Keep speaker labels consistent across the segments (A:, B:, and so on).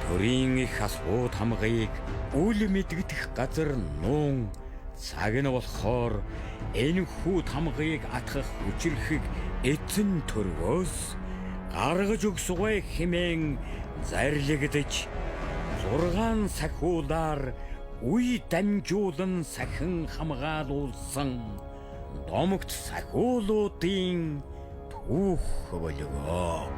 A: төрийн их асууд хамгаыг үл мэдгдэх газар нуун цаг нь болохоор энэ хүүд хамгаыг атгах хүчрхэг эзэн төргөөс гаргаж өгсгөө хэмээн зарлигдэж 6 сахиулаар үе дамжуулан сахин хамгаалуулсан домогт сахиулуудын түүх болов.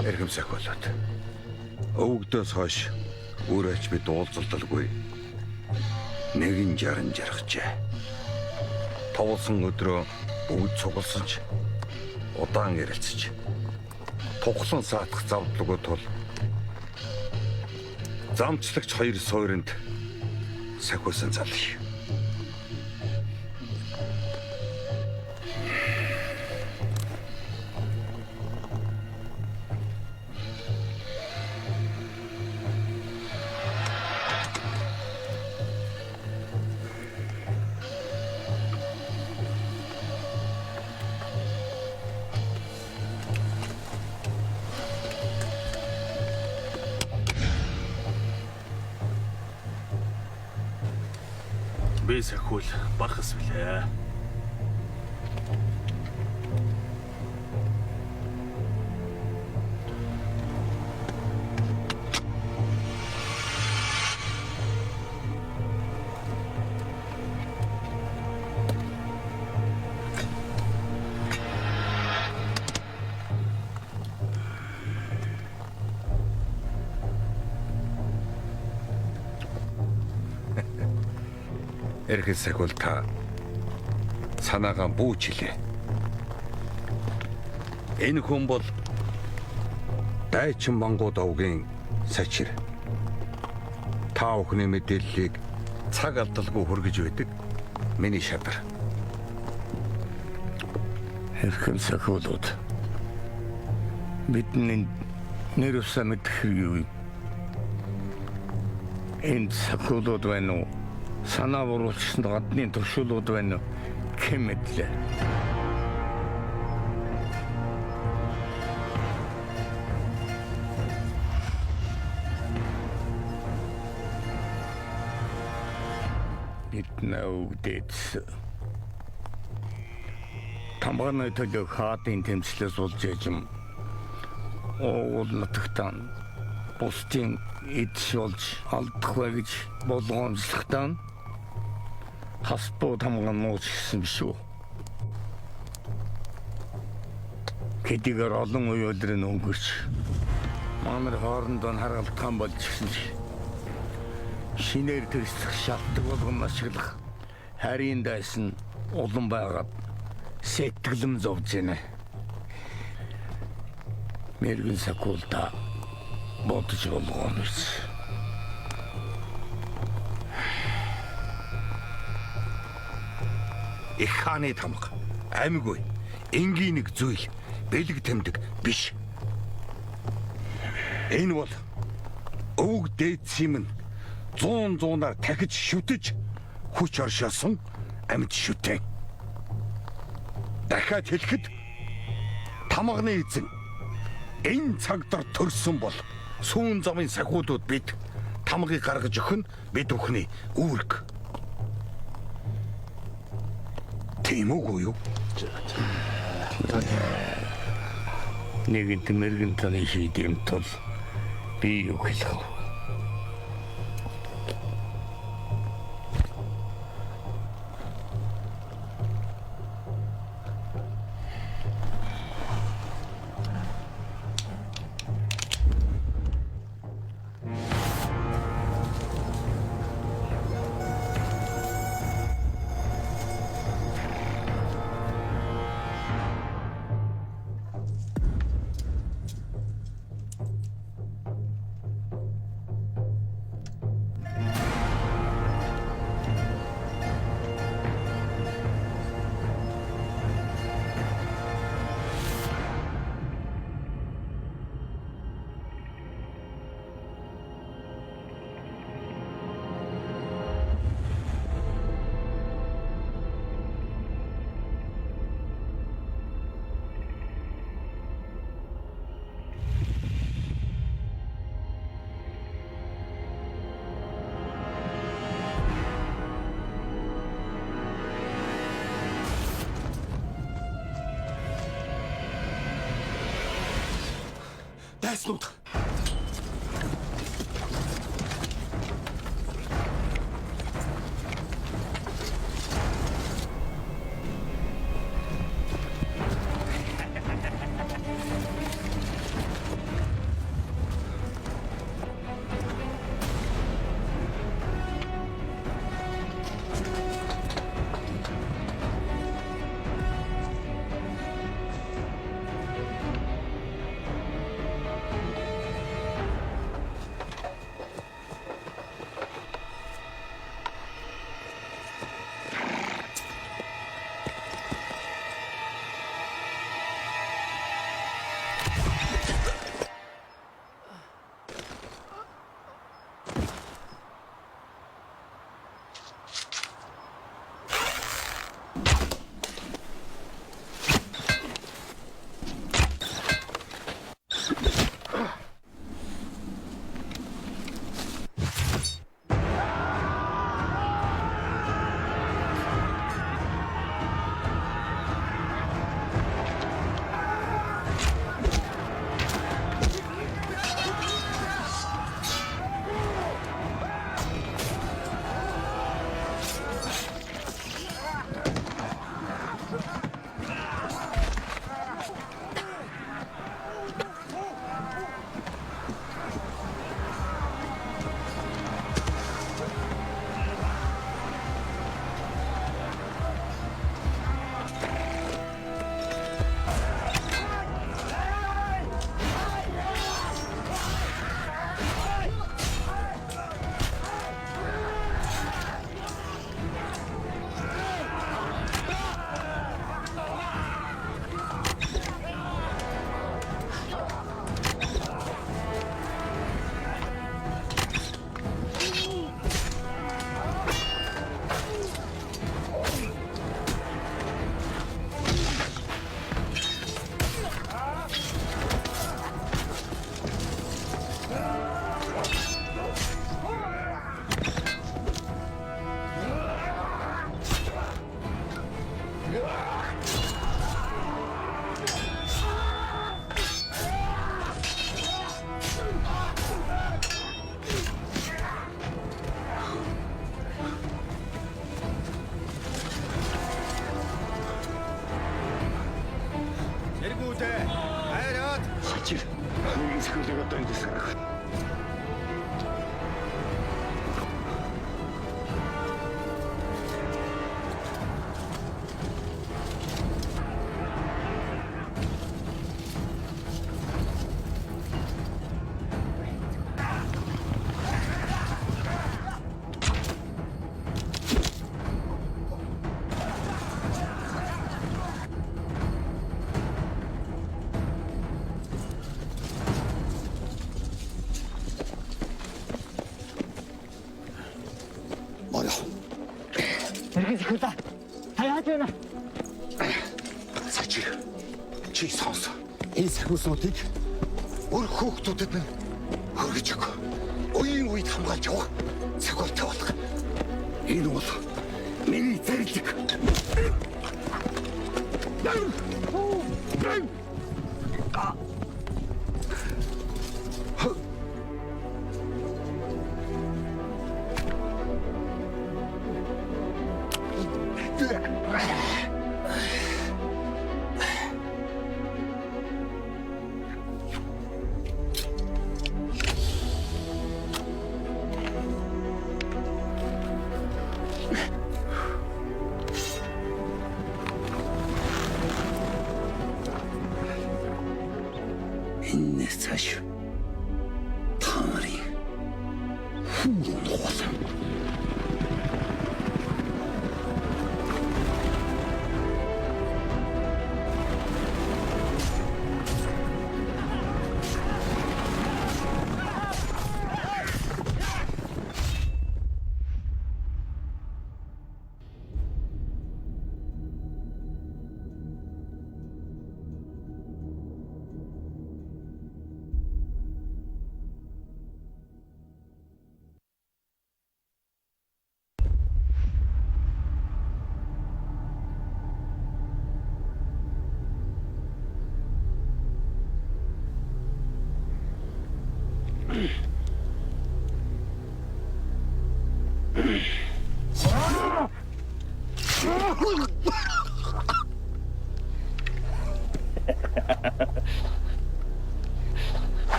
B: Эрхэмсэх болоод өвгдөөс хойш өөрөөч бид уулзалталгүй нэгэн жаргажээ. Товлсон өдрөө бүгд цугласан ч удаан ярилцж тухлан саатах завдлагууд тул замчлагч хоёр суурьнд сахиусан залхи.
C: Би сахиул бархас билээ.
B: Эрхэл сахиул та санаагаа бүүж хэлээ. Энэ хүн бол Дайчин Мангууд овгийн сачир. Та бүхний мэдээллийг цаг алдалгүй хүргэж байдаг миний шадар.
D: Эрхэм сахиулууд бидний нэр усаа мэдэх юу? Энд сахиулууд байна уу? Санаа боруулсан гадны туршуулууд байна уу? Хэн мэдлээ? Бидний өвдөц тамганы төлөв хаатын тэмцлээс болж яжим уул нутагтан бусдын эдс болж алдахгүй гэж болгоомжлохтан хасбуу тамган нууц гисэн биш үү? Хэдийгээр олон үе өдрийн өнгөрч манай хоорондоо харгалдсан болж гисэн чи шинээр төрсөх шалтгаан болгон ашиглах харийн дайсан улан байгаад сэтгэлэм зовж байна. Мэргэн сакулта бодож болгоноос.
B: Их хааны тамга аймгүй энгийн нэг зүйл бэлэг тэмдэг биш. Энэ бол өвөг дээдсийн 100-100-аар тахиж шүтэж хүч оршоосон амьд шүтээ. Дахиад хэлэхэд тамганы эзэн энэ цагдар төрсөн бол сүүн замын сахиулууд бид тамгыг гаргаж өгөх нь бид бүхний үүрэг. Тийм үгүй юу?
D: Нэгэнт мэргэн таны шийдэм тул би юу хэлэх вэ?
C: Дайснууд.
D: цачил. Хамгийн сахилыг одоо энэ дэс гаргах.
B: Сачир. Чи сонс. Энэ сахиусуудыг өөр хөөхтүүдэд нь хөргөж өг. Үеийн үед хамгаалж явах сахиултай болох. Энэ бол миний зэрлэг. Энэс цааш та нарын хүүрэн болсон.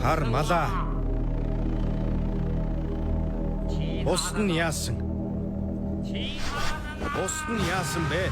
E: Хар малаа. Бусд нь яасан? Бусд нь яасан бэ?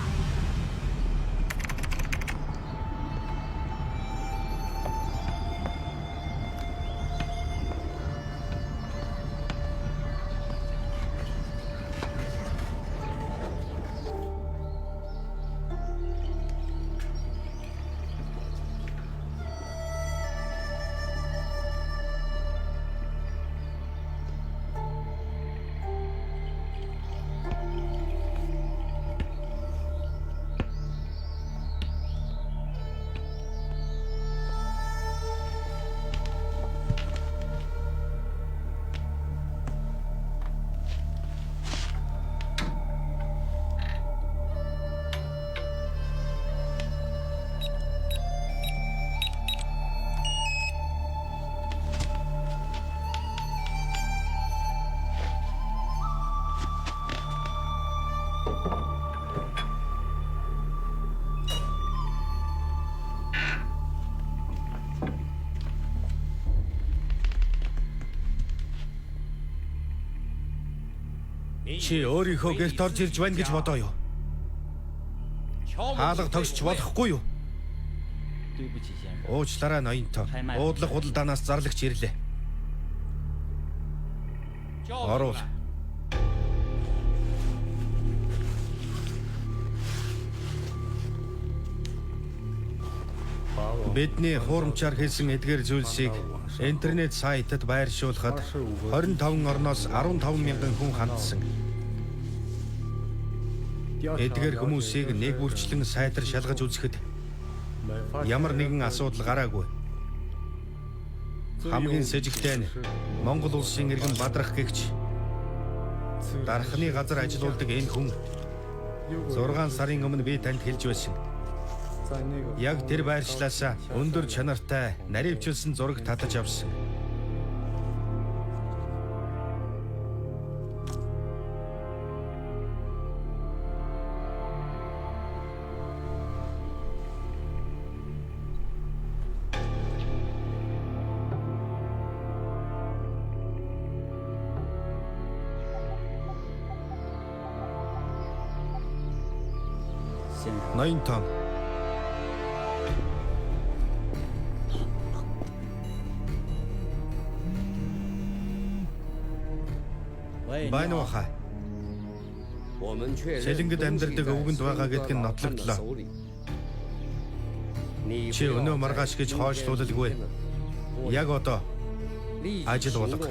E: Чи өөрийнхөө гэрт орж ирж байна гэж бодоо юу? Хаалга тогсч болохгүй юу? Уучлаарай ноёнтой. Уудлах худалдаанаас зарлагч ирлээ. Орвол. Бидний хуурамчаар хийсэн эдгээр зүйлсийг интернет сайтад байршуулахад 25 орноос 15 мянган хүн хандсан. эдгээр хүмүүсийг нэг бүрчлэн сайтар шалгаж үзэхэд ямар нэгэн асуудал гараагүй. Хамгийн сэжигтэй нь Монгол улсын иргэн Бадрах гэгч дархны газар ажиллаулдаг энэ хүн 6 сарын өмнө би танд хэлж байсан. Яг тэр байршлаасаа өндөр чанартай наривчилсан зураг татаж авсан. Ноён том. Байна уу хаа? Сэлэнгэд амьдардаг өвгөнд байгаа гэдг нь нотлогдлоо. Чи өнөө маргааш гэж хойшлуулалгүй. Яг одоо ажил болго.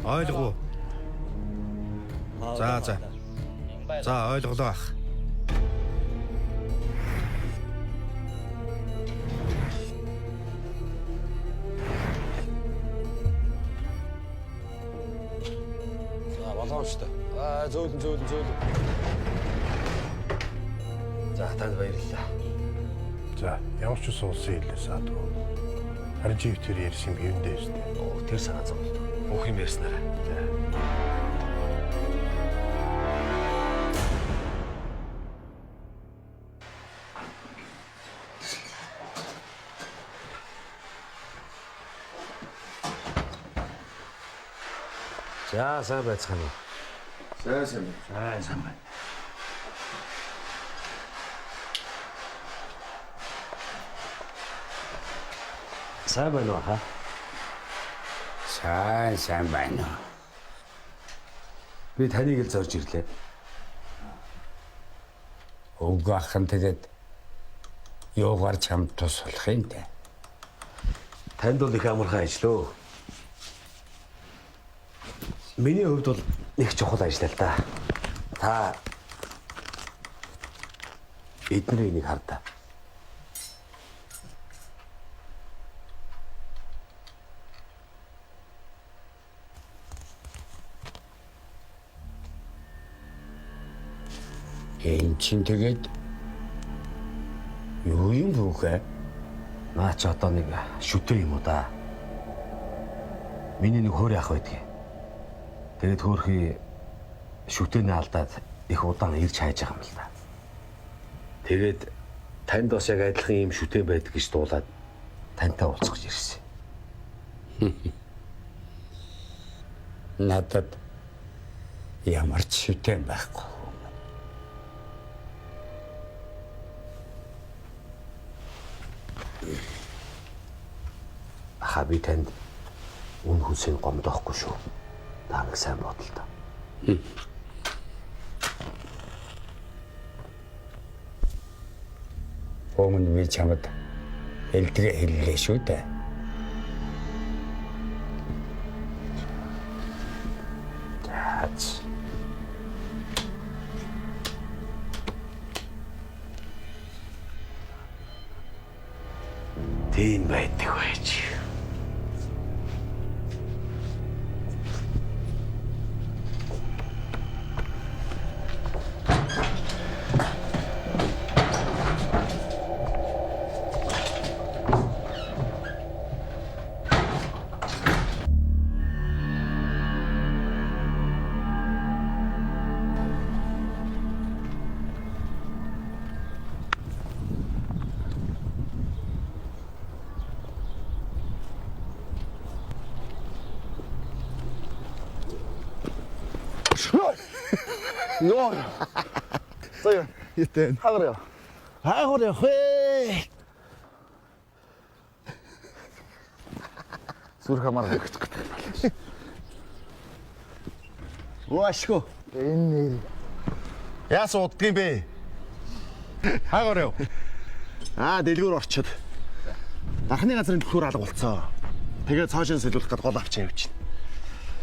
E: Ойлгов. За ойлголоо ах.
F: Зөөлөн. За танд баярлалаа.
G: За ямар ч улсын хэлээ саадгүй. Харин чи тэр ярьсан юм юундээ шүү дээ.
F: Тэр санаа зовлоо. Бүх юм ярьснараа. За сайн байцгаана уу?
B: Сайн байна.
F: Сайн байна уу хаа?
D: Сайн байна.
F: Би таныг л зорж ирлээ.
D: Уг ахын тэгээд юугаар чамд туслах юм те.
F: Танд бол их амархан ажил. Миний хувьд бол нэг чухал ажил л да. Та эдний нэг хардаа.
D: Энд чинь тэгээд юу юм бүхэ?
F: Наа ч одоо нэг шүтээ юм уу да. Миний нэг хөөр ах байдгийг. Тэгээд хөөрхий шүтээний алдаад их удаан ирж хайж байгаа юм л да. Тэгээд танд бас яг адилхан юм шүтээ байдаг гэж дуулаад тантай уулзах гэж ирсэн.
D: Надад ямар ч шүтээ байхгүй.
F: Хаби танд үн хүсийн гомдоохгүй шүү. Та нэг сайн бодол та.
D: Өмнө би чамд элдрээ хэллээ шүү дээ.
F: Таач. Тийм байдаг байж.
H: Нор. Заяа. Ятэн. Хаграа. Хаграа хөө. Сүр хамаар гэж гэдэг. Уашгүй. Энэ яас уддаг юм бэ?
E: Хаагаарай.
H: Дэлгүүр орчод. Анхны газрын түлхүүр алга болцоо. Тэгээд цаашаа солиулах гээд гол авчаа явчихна.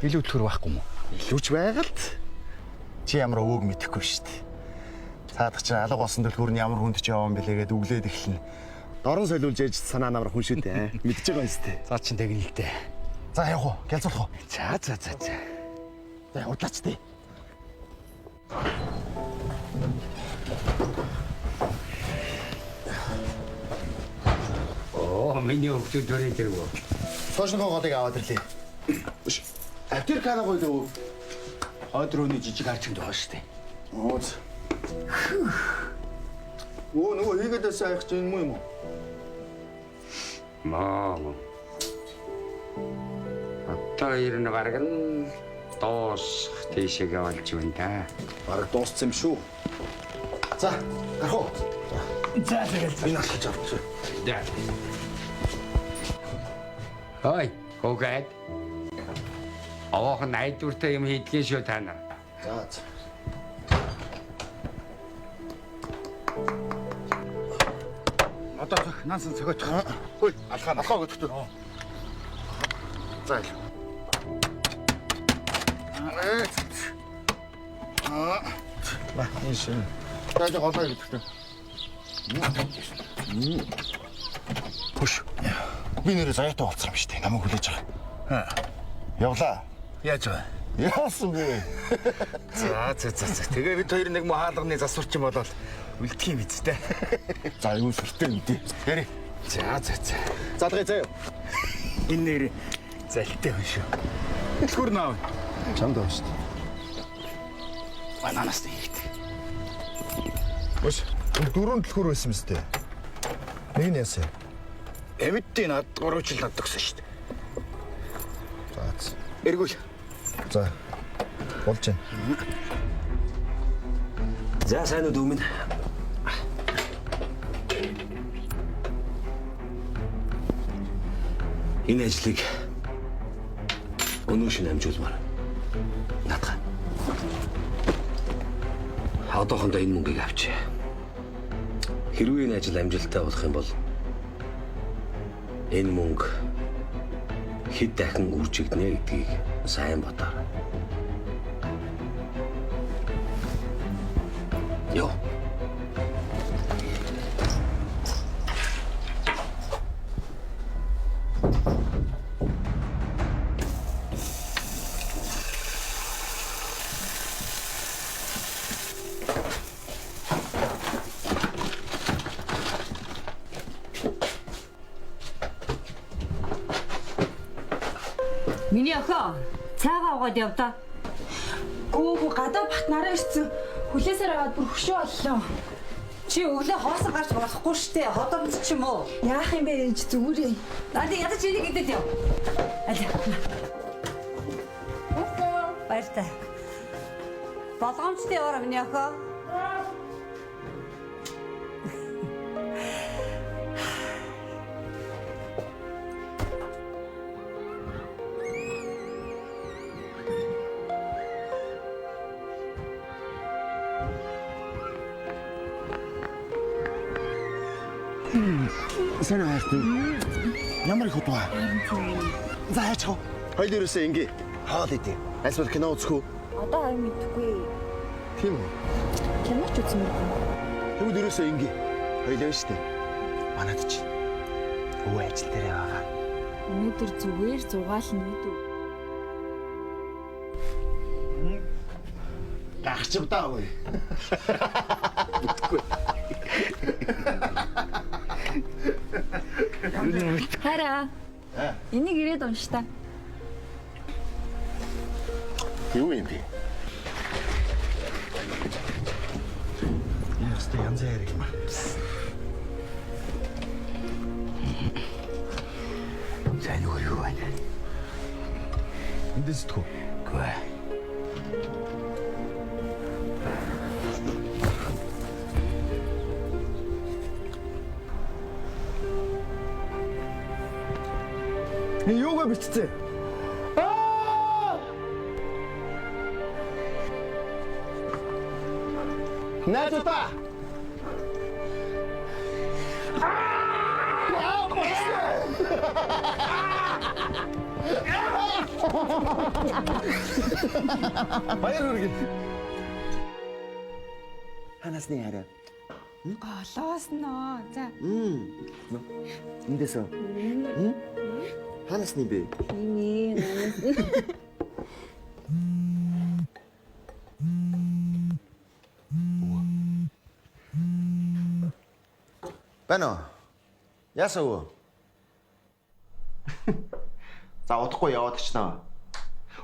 E: Илүү төлхөр байхгүй юм уу?
H: Илүүч байгаль. Чи ямар өвөг мэдэхгүй шүү дээ. Цаадах чи алга болсон төлхөр нь ямар хүнд ч явсан бэлээгээд өглөөд эхэлнэ. Дорн солиулж ээж санаа намар хүн шүү дээ. Мэдчихэж байгаа юм шүү дээ.
E: За чин тэгнэ л дээ.
H: За явах уу? Гялцуулах уу?
E: За.
H: За удлаач тий.
E: Миний хөвгүүд төрөй дэргөө.
H: Сошногоо голыг аваад ирлээ.
E: Автер канагой дөө. Өдрөөний жижиг харчинд байгаа шүү дээ.
H: Ооз. Нөгөө хийгээдээс айх чинь юм уу?
I: Маа. Одоо ирнэ бараг нь доос тийшээ явуулж байна да.
H: Бараг дууссан юм шүү. За, гарах уу?
E: За тэгэл.
H: Энэ асууж авч.
I: Ой, хөөгээд. Авах найдвартай юм хийдгэн шүү та нар.
H: За.
E: Одоо наасан цогооч. Хөөе, алхаа гэдэгтэй.
H: За. Ба, энэ шин. Тааж голоо гэдэгтэй. Пуш. Би нэрээ заяатай болцсон юм шүү дээ. Намайг хүлээж байгаа. Явлаа.
E: Яаж байгаа?
H: Яасан бэ?
E: За. Тэгээ бид хоёр нэг хаалганы засварч юм болол үлдэх юм биз дээ.
H: За, юу сүртэй үдээ. Ярэ.
E: За.
H: Залгая заяа.
E: Энэ нэр залтай хүн шүү. Төлхөр наав.
H: Чамд байна шүү дээ.
E: Бананаас нэгт.
H: Өш, дөрөв төлхөр байсан юм шүү дээ. Нэг нь яасан?
E: Эмэдтийн над 3 жил над өгсөн шүү дээ.
H: За.
E: Эргүүл.
H: За. Болж байна.
F: За сайн уу дүүмэн. Энэ ажлыг өнөө шин амжуулмаар. Наадах. Одоохондоо энэ мөнгийг авчи. Хэрвээ энэ ажил амжилттай болох юм бол энэ мөнгө хэд дахин үржигдэнэ гэдгийг сайн бодоо. Йоо.
J: Миний охин цаагаа угаад явдаа.
K: Гүү гадаа бат нараа ирсэн. Хүлээсээр аваад бүр хөшөө боллоо.
J: Чи өглөө хоосон гарч болохгүй штэ. Ходомч ч юм уу?
K: Яах юм бэ ээж зүгүрээ.
J: Надад ядаж энийг идэт яв. Аль. Баяртай. Болгоомжтой яваа миний охин.
H: Сайн хайртай. Ямар их удаа. За хайчаа. Хоёул ерөөсөө ингээ хаал идэв. Эсвэл кино үзэх үү?
K: Одоо харин мэдэхгүй.
H: Тийм үү?
K: Киноч үзмээргүй.
H: Тэгвэл ерөөсөө ингээ. Хоёул явна штэ. Манайд чи. Өвөө ажил дээр байгаа.
K: Өнөөдөр зүгээр зугаална мэдүү.
H: Гахчих даа ой.
K: Хараа. Энийг ирээд унш та.
H: Юу юм бэ? Ястэ янз яриг юм.
E: Сайн юу байна?
H: Эндээс тхүү.
E: Гүй.
H: Юугаа бичсэн? Найдвартай. Баяр хүргэе. Ханасны хараа.
K: Голоосноо. За.
H: Эндээс. Ханасны бэ? Бано. Ясаа уу? За удахгүй яваад очноо.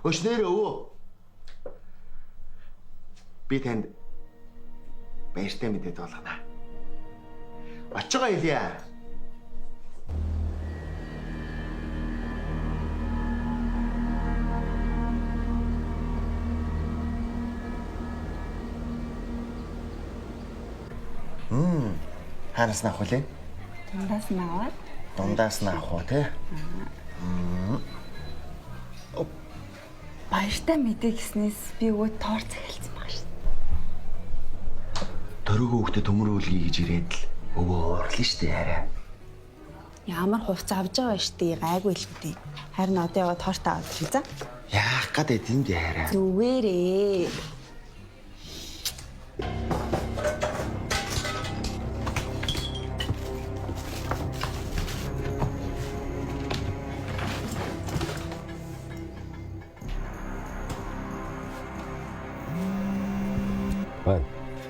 H: Өчнөр өвөө. Би танд баяртай мэдээд болгоно. Очгоо Илия. Ханаас наах үлээ?
K: Дундаас нь аваад.
H: Дундаас наах уу те?
K: Баяртай мэдээ гэснээс би өвөө торц эхэлсэн баг шүү.
H: Төрөөгөө хөхтө төмөрүүлгий гэж ирээд л өвөө уурлаа штэ хараа.
K: Ямар хувцас авж байгаа штэ гайгүй л үгүй. Харин одоо яваад торт аваад ирээ за.
H: Яах гээд энд хараа.
K: Зүгээрээ.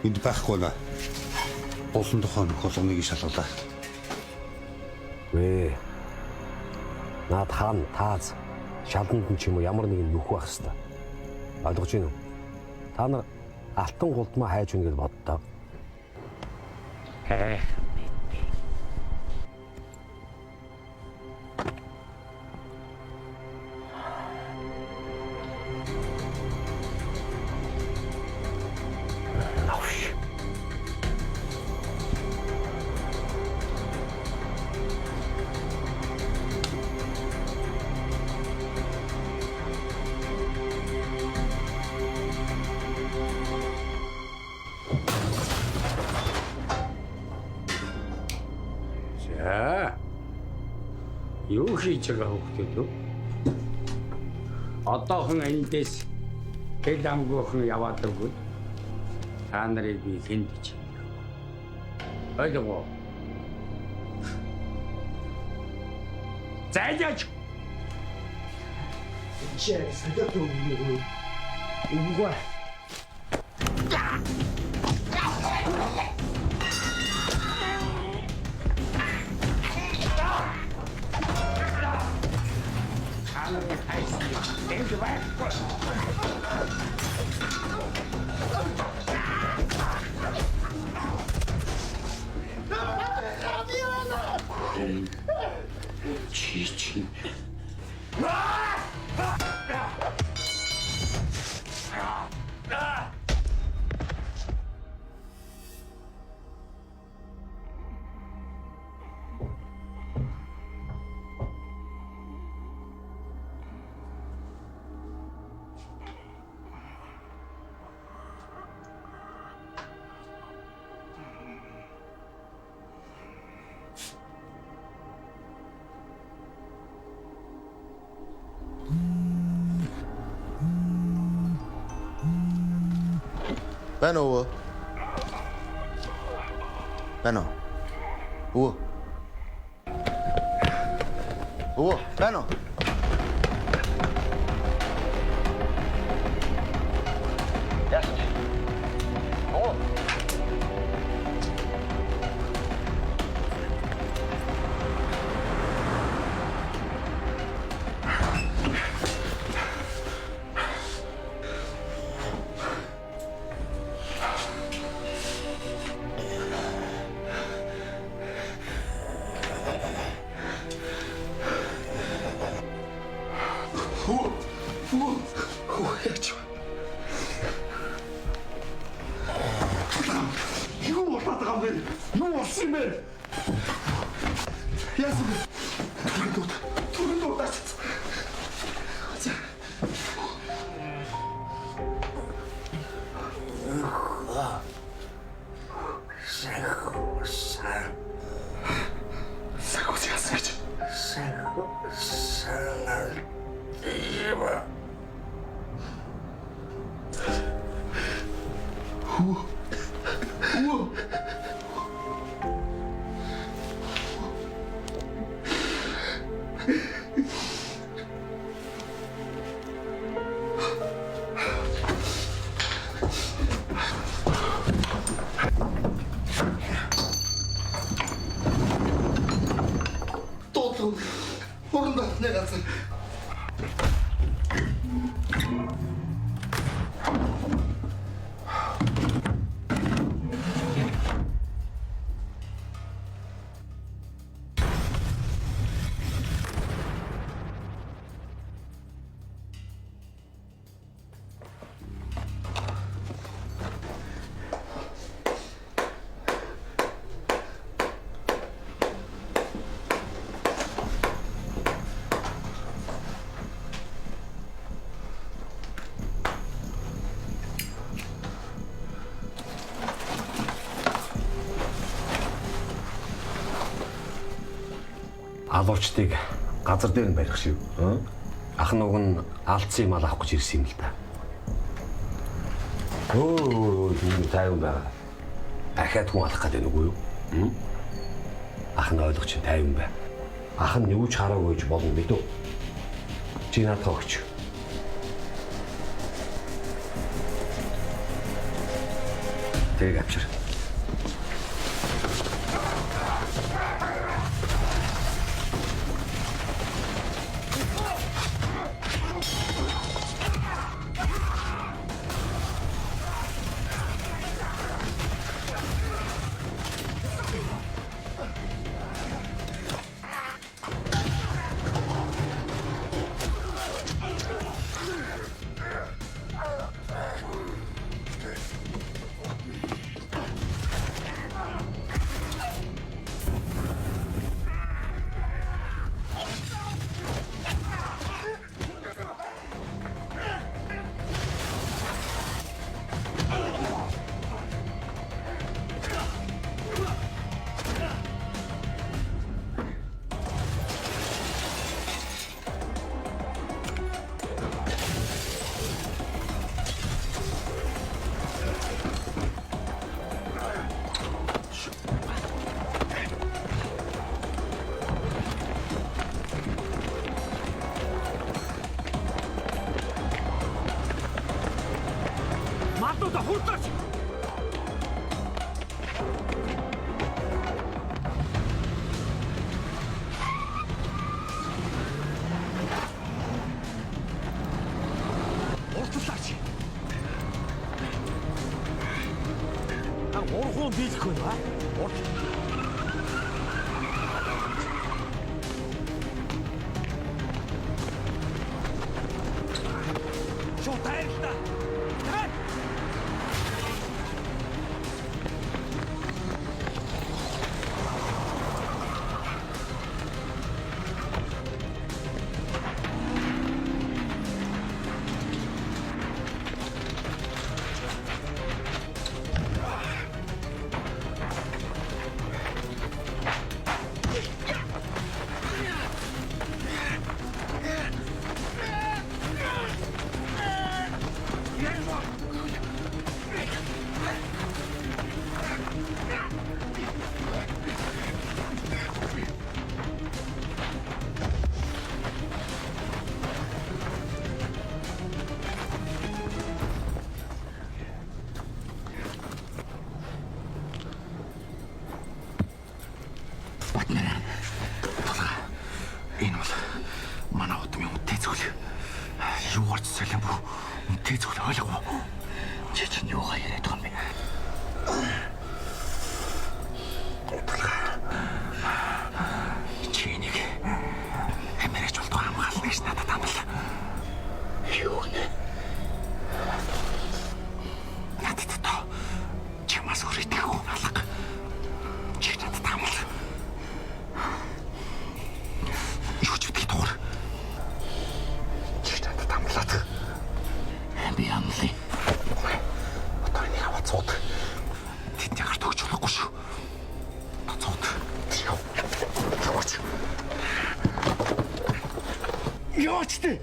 B: Энд байхгүй наа. Олон тохойн холгоныг шалгалаа.
F: Вэ. Наад хаан тааз шалганд нь ч юм уу ямар нэгэн нүх байх хэвээр. Ойлгож байна уу? Та нар алтан гулдмаа хайж өгнө гэж боддоо.
I: Юу хийж байгаа хөвгтүүд үү? Одоохон эндээс тэл амгүйхэн яваад өгвөл та нарыг би хэн гэж ойлгоо. Зайдаач.
H: Чи сэтэт өгнө. Уггүй.
I: Чичи.
H: Bano. Bano. Bano. Yes. Дуудлага. Уран батны газар.
F: Алуучдыг газар дээр нь барих шүү. Ах нь уг нь алдсан юм авах гэж ирсэн юм л да. Энэ тайван байгаа. Дахиад хүн алах гэдэг нүггүй юу? Ах нь ойлгох чинь тайван бай. Ах нь юу ч хараагүй ч болно мэдв. Чи надад өгч. Тэрийг авчир.
A: Мадуудаа хурдаач. Уртлаач. Ургуун биелэхгүй ба? Шууд тайлта. Энэ бол манай удмын үнэтэй зүйл. Юугаар ч солио бүр үнэтэй зүйл ойлгов. Чи чинь юугаа яриад байгаа юм бэ? Чи нэг хэмэрэж болдог хамгаална гэж надад амлаа. Юу нэ? Надад тоо чимээс өрөйтэй хүн алга. Чи надад амлаа. Би амлаа. Отойны хаваа цууд. Тэд ягарт өгч болохгүй шүү. Цууд. Яваач. Яваач тэ.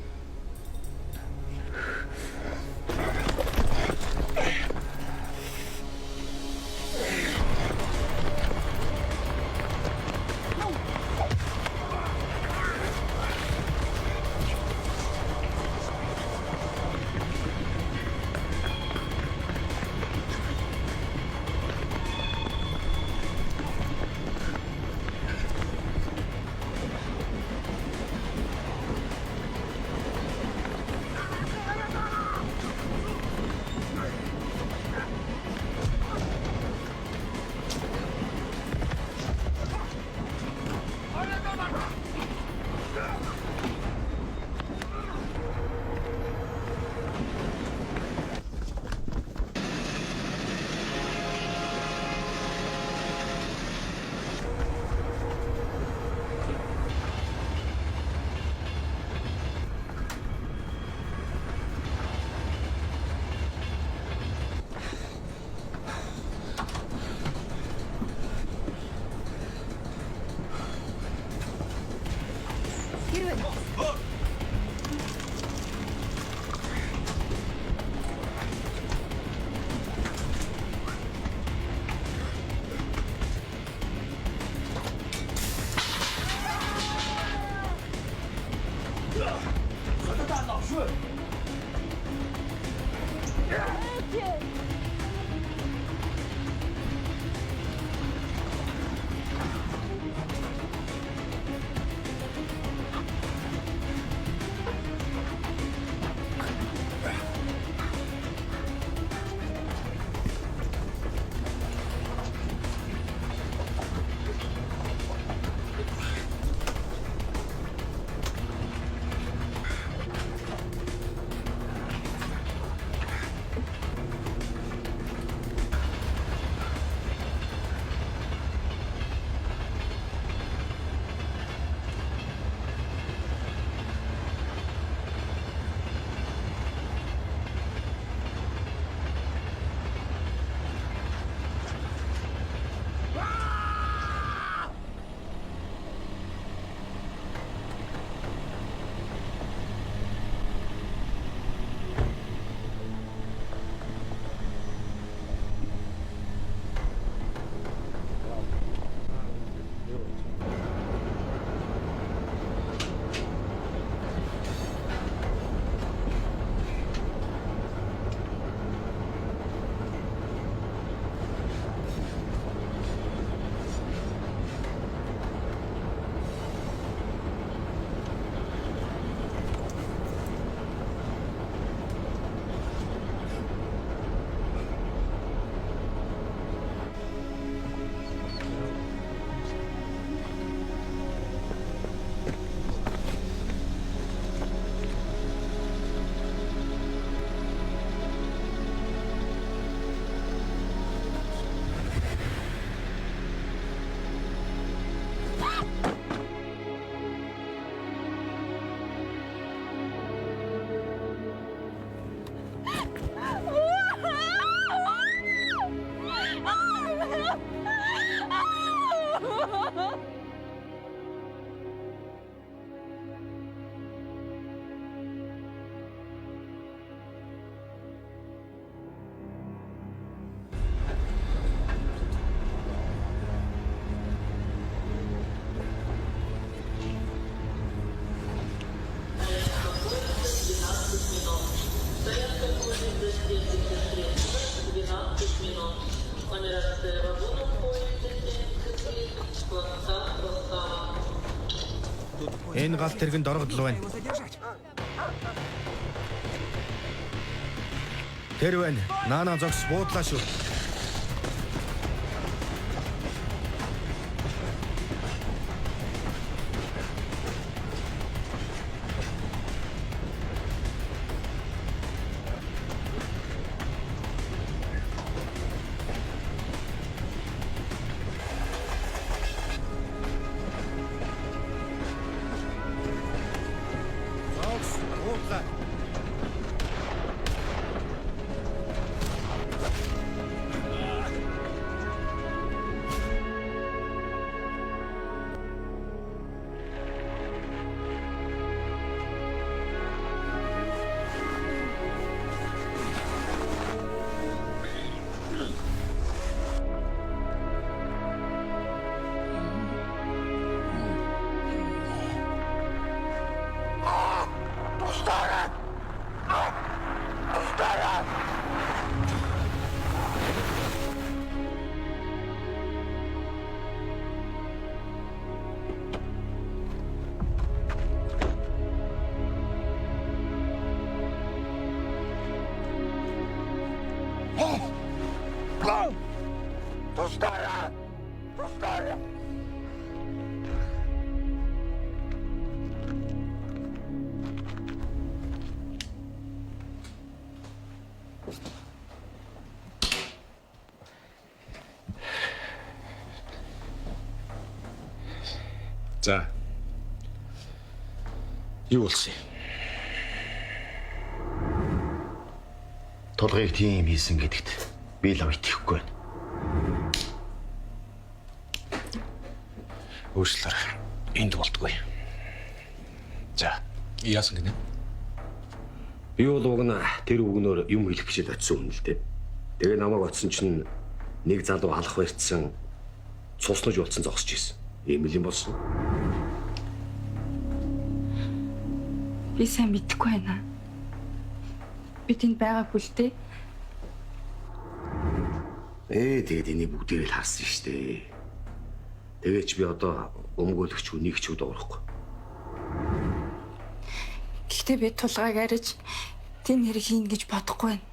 E: Энэ гал тэргэнд оргодл байна. Тэр байна. Наана зогс буудлаа шүү.
F: За. Юу болсон юм?
H: Толгойг тийм хийсэн гэдэгт би л итгэхгүй байна.
F: Өөрчлөлт энд болтгүй. За, яасан гинэ? Би бол уг нь тэр үгнөөр юм хэлэх гэж очисон хүн л дээ. Тэгээ намайг оцсон чинь нэг залуу алах барьцсан цуснаж болцсон зогсож ийсэн. Ийм л юм болсон.
K: Би сайн мэдэхгүй байна. Би тэнд байгаагүй л дээ.
F: Тэгээд энийг бүгдийг л харсан шүү дээ. Тэгээд ч би одоо өмгөөлөгч нэг ч удаарахгүй.
K: Гэхдээ би тулгааг ариж тийм хэрэг хийн гэж бодохгүй байна.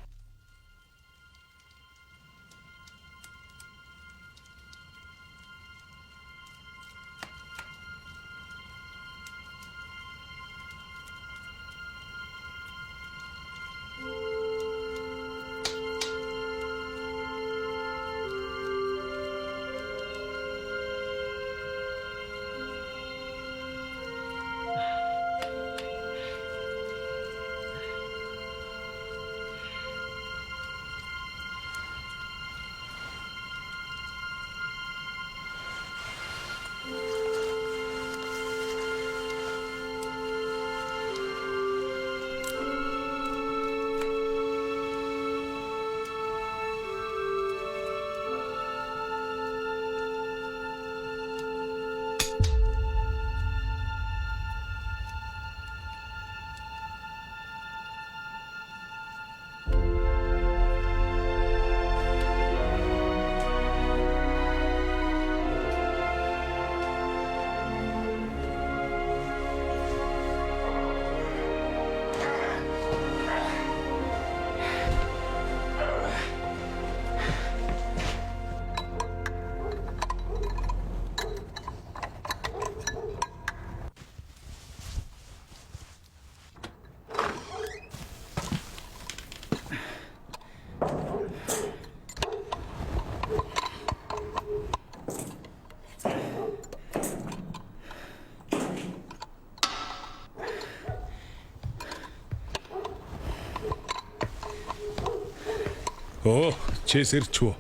C: Оо, чэсэрчүү.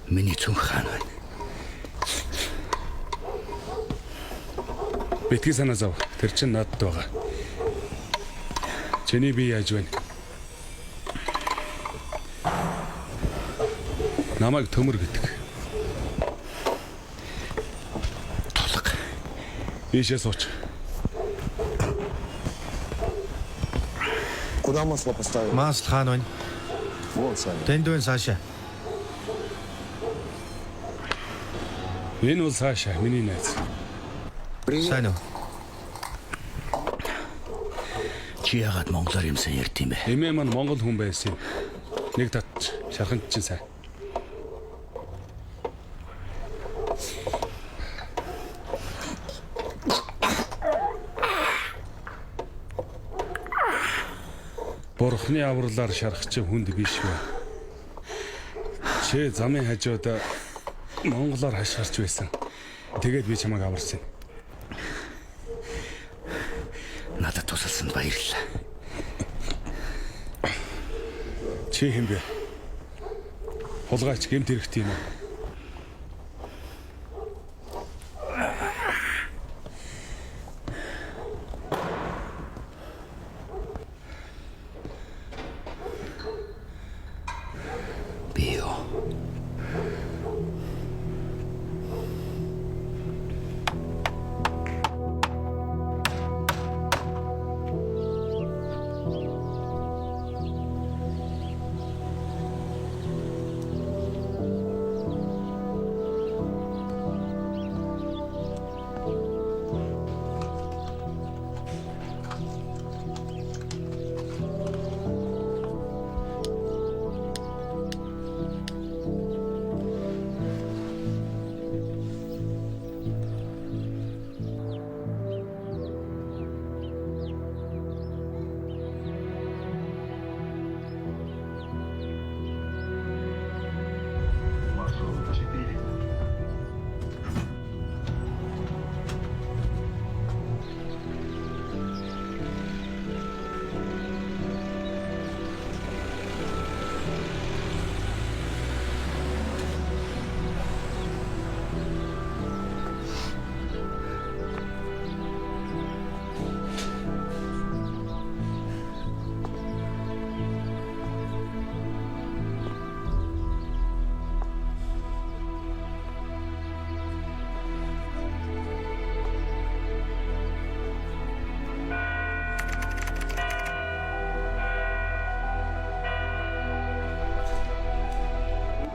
D: Миний цүнх хаан байна.
C: Битгий санаа зов. Тэр чинь надад байгаа. Чиний би яаж байна? Намайг төмөр гэдэг.
D: Толго.
C: Ийшээ сууч.
H: Куда масло поставил?
E: Масло хаан байна. Тэнд байна Саша.
C: Энэ бол Саша, миний найз.
E: Сайн уу?
A: Чи яагаад монголоор юмсан ярьд юм бэ?
C: Эмээ маань монгол хүн байсан юм. Нэг татч, шарханд чинь сайн. Бурхны авралаар шархчих хүнд биш вэ? Чи замын хажууд монголоор хашгирч байсан. Тэгээд би чамайг аварсан.
A: Надад тусалсанд баярлалаа.
C: Чи хэм бэ? Хулгайч гэмт хэрэгтэй юм уу?
A: Би юу?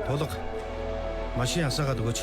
E: Тулга. Машин асаагаад өгөөч.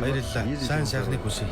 E: Баярлалаа. Сайн сайхныг хүсье.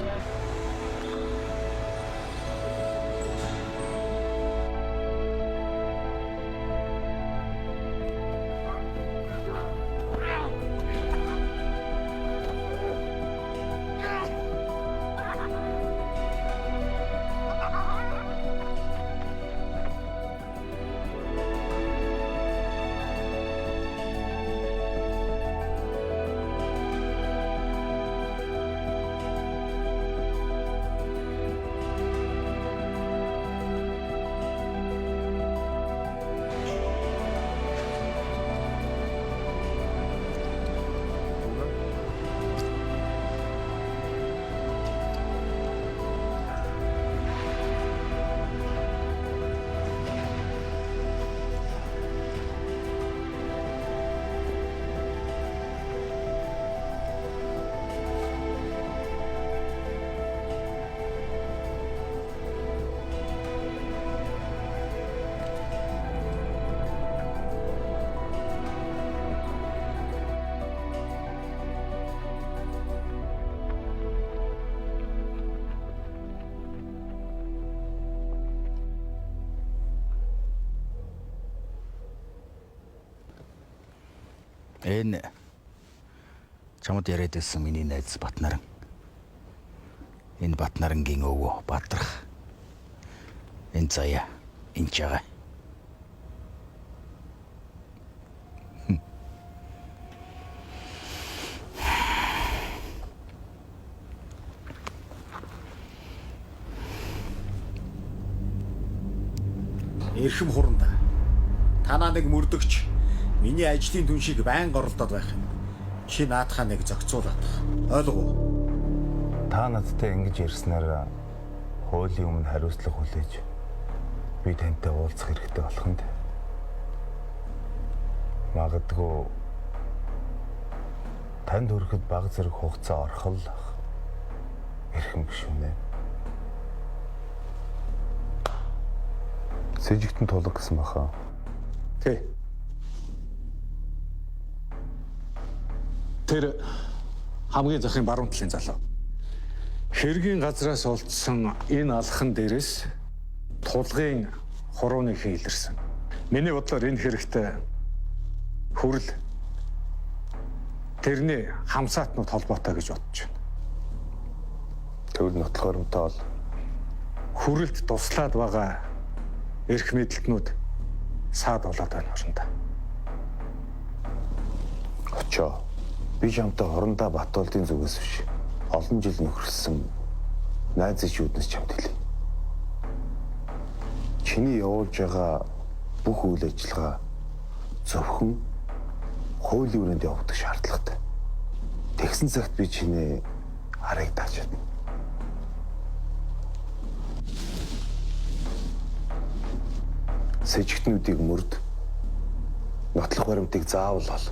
A: Энэ чамд яриад байсан миний найз Батнаран. Энэ Батнарангийн өвөө Бадрах. Энэ заяа энэ чага.
E: Эрхэм хуранда. Танаа нэг мөрдөгч миний ажлын түншийг байн горлодод байх юм. Чи наадхаа нэг зохицуулаад байх. Ойлгов уу?
D: Та надтай ингэж ярьснаар хуулийн өмнө хариуцлага хүлээж би тантай уулзах хэрэгтэй болох нь. Магадгүй танд хүрэхэд бага зэрэг хугацаа орхол эрхэм биш үнэ. Сэжигтэн тулаг гэсэн баха.
C: Тий. Тэр хамгийн захын баруун талын залуу. Хэргийн газраас олдсон энэ алхан дээрээс тулгын хурууны хийлэрсэн. Миний бодлоор энэ хэрэгтэй хүрл тэрний хамсаатнууд холбоотой гэж бодож байна.
D: Төвд нотлохоромтой бол
C: Хүрэлд туслаад байгаа эрх мэдлтнүүд саад болоод байна орнда.
D: очоо. Би чамтай хорондоо Батболдын зүгээс биш. Олон жил нөхөрсөн найз ичүүднээс чамд хэлье. Чиний явуулж байгаа бүх үйл ажиллагаа зөвхөн хуулийн хүрээнд явагдах шаардлагатай. Тэгсэн цагт би чиний харыг дааж чадна. Сэжигтнүүдийг мөрд нотлох баримтыг заавал ол.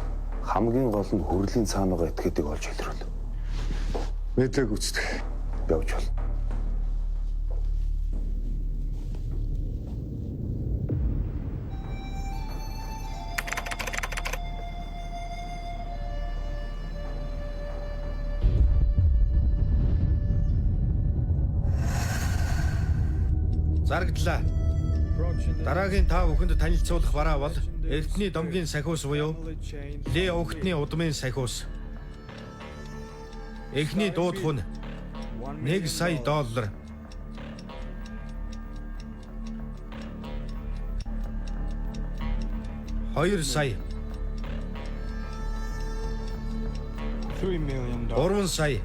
D: Хамгийн гол нь хөрлийн цаана байгаа этгээдийг олж илрүүл.
C: Мэдлэг үздэх.
D: Явж бол.
E: Зарагдлаа. Дараагийн та бүхэнд танилцуулах бараа бол Эрдэнэ домгийн сахиус буюу Ле Огтны удмын сахиус. Эхний дуудах нь $1 сая. 2 сая. 3 сая.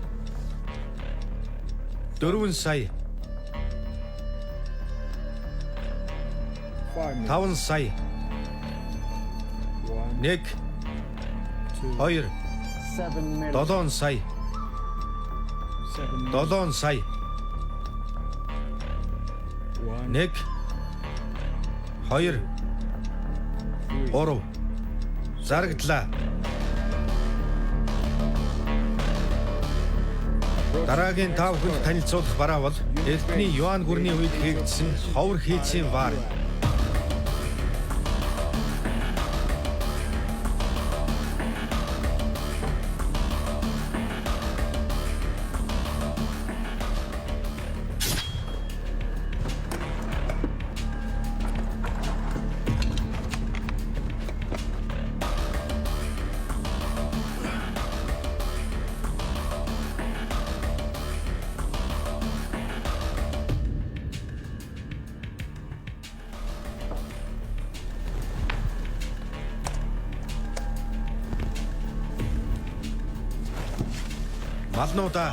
E: 4 сая. 5 сая. 1 2 7 сая. 7 сая. 1 2 3 зарагдлаа. Дараагийн та бүхэнд танилцуулах бараа бол Эрдэнэ юан гүрний үед хийгдсэн ховор хийцийн ваар. Малнуудаа.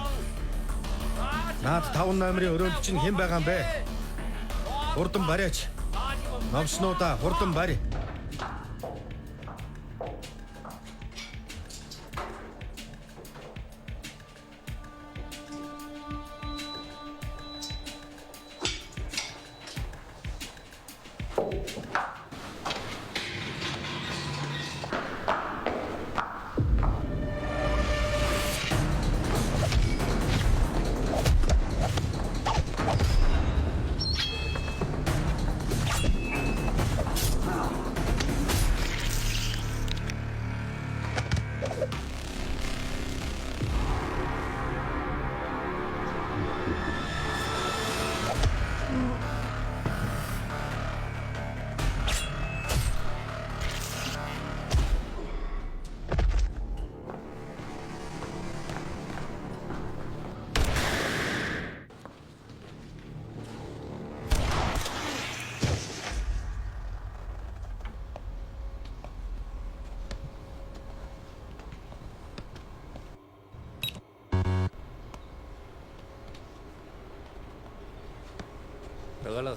E: Наад 5 номерын өрөөлд чинь хэн байгаа юм бэ? Хурдан барьяач. Номснуудаа хурдан барь.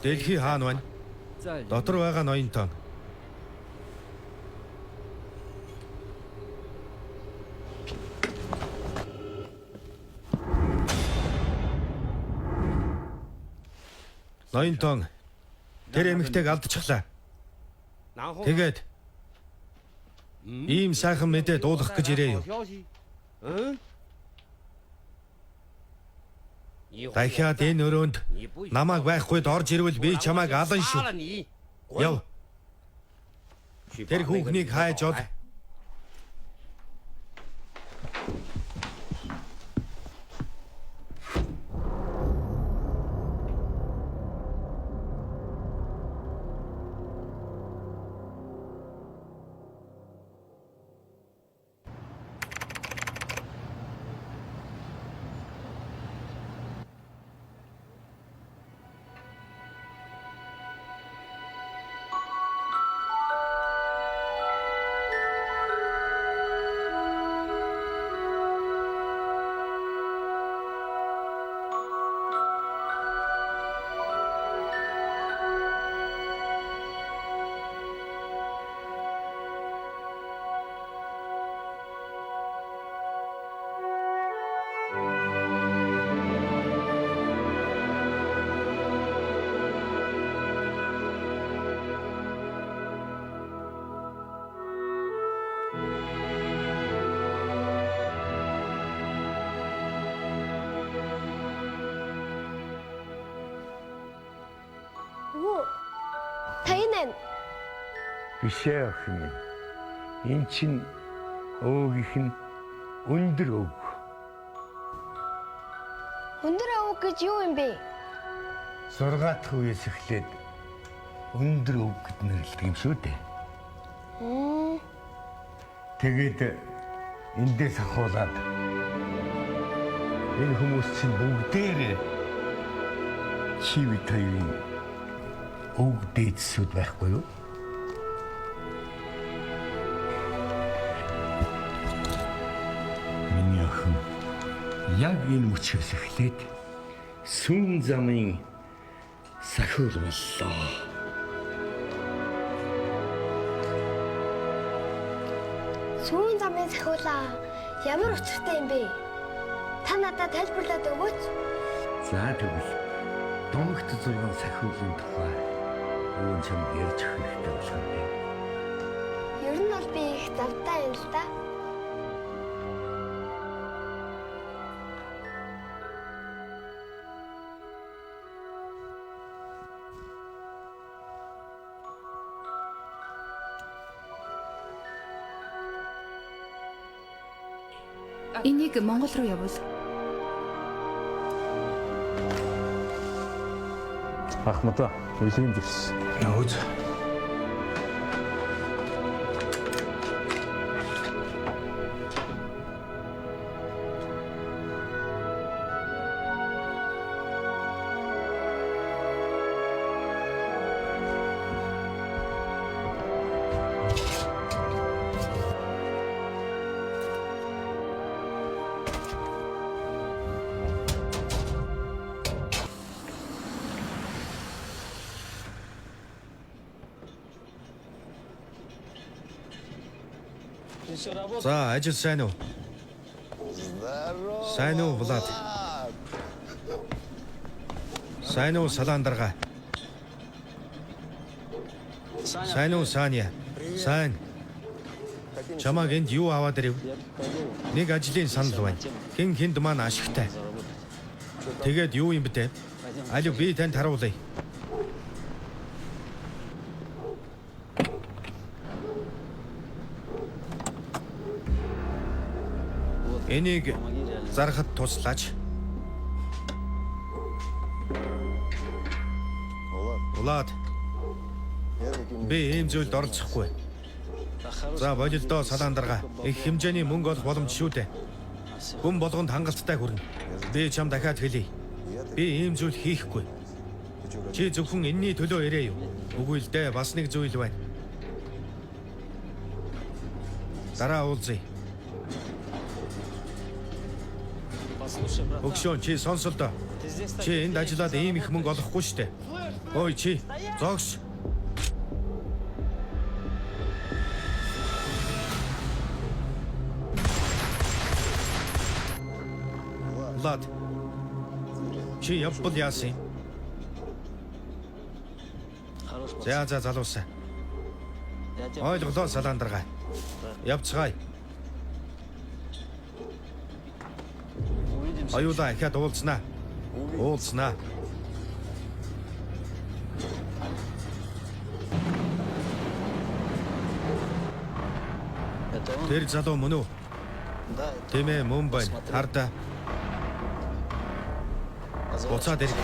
E: Дэлхий хаана байна? Дотор байгаа ноён тон. Ноёнтон тэр эмэгтэйг алдчихлаа. Тэгээд ийм сайхан мэдээ дуулах гэж ирээ юу? Дахиад энэ өрөөнд намайг байхгүйд орж ирвэл би чамайг алан шүү. Яв. Тэр хүүхнийг хайж од.
L: Тайнан.
D: Бишээ охин минь. Эн чин өвгийнх нь өндөр өв.
L: Өндөр өв гэж юу юм бэ?
D: 6 дахь үеэс эхлээд өндөр өв гэд нэрлэдэг юм шүү дээ. Тэгээд эндээс ахуулаад энэ хүмүүс чинь бүгдээрээ чивэт хоёрын өв дээдсүүд байхгүй юу? Миний охин яг энэ мөчөөс эхлээд сүм замын сахиур боллоо.
L: Сүүн замын сахиулаа ямар учиртай юм бэ? Та надад тайлбарлаад өгөөч.
D: За тэгвэл домогт 6 сахиулын тухай юу ч юм ярьж хэрэгтэй болох юм бэ?
L: Ер нь бол би их завтай юм л да.
K: Энийг Монгол руу явуул.
C: Ахмадаа, үлгэн дэвс.
A: Явууз.
E: За, ажил сайн уу? Сайн уу, Влад? Сайн уу, Саландарга? Сайн уу, Саня? Сайн. Чамаг энд юу аваад ирв? Нэг ажлын санал байна. Хинд маань ашигтай. Тэгээд юу юм бэ? Аль би танд харуулъя. Энийг зарахад туслаач. Влад. Би ийм зүйлд оролцохгүй. За болилдоо Саландарга. Их хэмжээний мөнгө олох боломж шүү дээ. Хүн болгонд хангалттай хүрнэ. Би чам дахиад хэлье. Би ийм зүйл хийхгүй. Чи зөвхөн энэний төлөө ирээ юу? Үгүй л дээ, бас нэг зүйл байна. Дараа уулзъя. Өгшөн чи сонсол доо. Чи энд ажиллаад ийм их мөнгө олохгүй шүү дээ. Ой чи, зогс. Влад. Чи явбал яасан? За залуусаа. Ойлголоо Саландаргаа. Явцгаая. Аюулаа ихад уулзнаа. Уулзнаа. Тэр залуу мөн үү? Тэмээ мөн байна. Харда. Буцаад ирэх.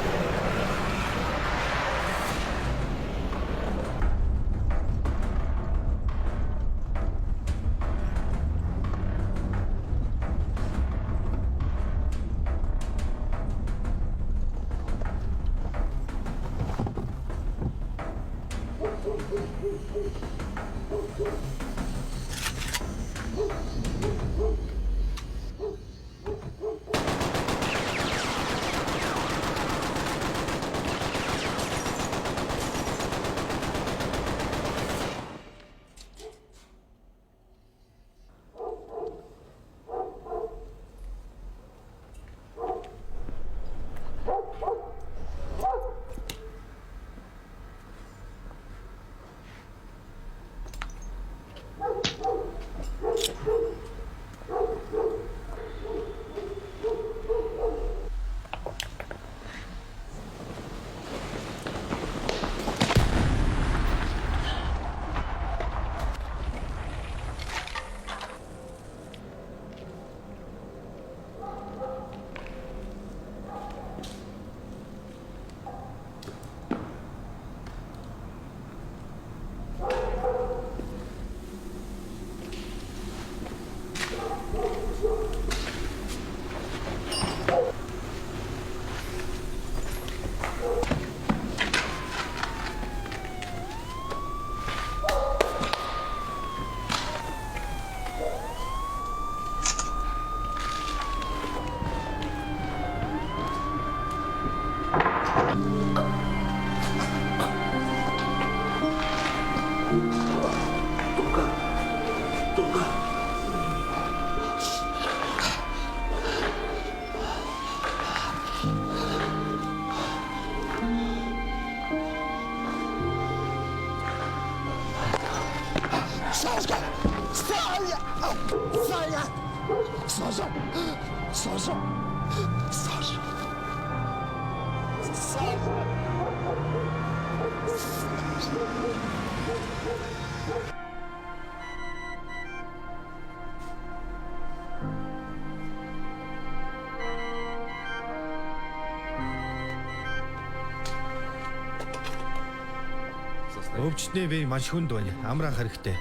E: Өвчтний бие маш хүнд байна. Амраах хэрэгтэй.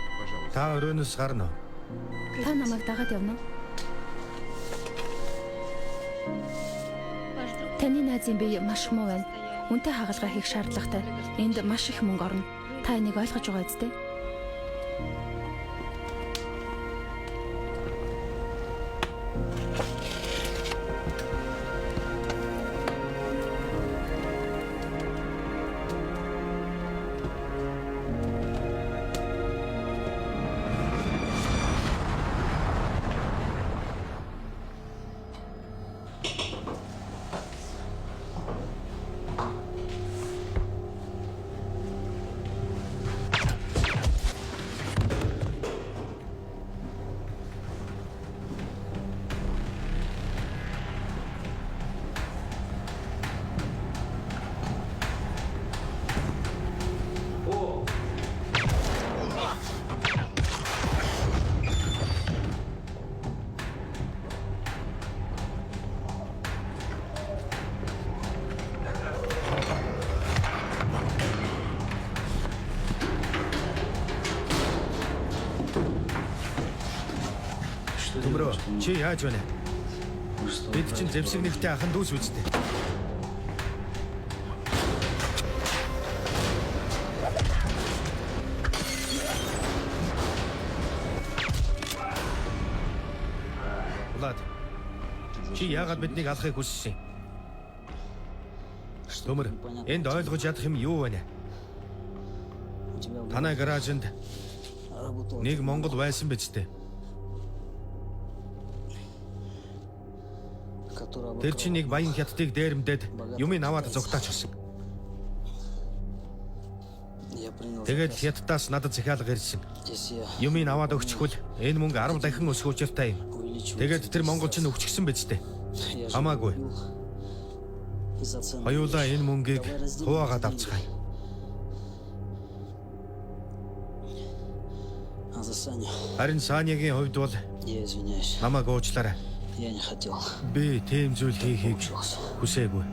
E: Та өрөөнөөс гарна уу?
L: Та намайг дагаад явна уу? Таны найзын бие маш муу байна. Үнэтэй хагалгаа хийх шаардлагатай. Энд маш их мөнгө орно. Та энийг ойлгож байгаа үстэй?
E: Төмрөө, чи яаж байна? Бид чинь зэвсэг нэгтэй ахын дүүс үстэй. Влад, чи яагаад биднийг алахыг хүссэн юм? Төмөр, энд ойлгож ядах юм юу вэ? Танай гаражинд нэг Монгол байсан биз дээ. Тэр чинь нэг баян хятадыг дээрэмдээд юмыг аваад зогтаач болсон. Тэгээд хятадаас надад захиалга ирсэн. Юмыг аваад өгчихвөл энэ мөнгө 10 дахин өсөх учиртай юм. Тэгээд тэр монголч нь өгчихсөн биз дээ. Хамаагүй. Хоёулаа энэ мөнгийг хуваагаад авцгаая. Харин Санягийн хувьд бол намайг уучлаарай. Би тийм зүйл хийхийг хүсээгүй.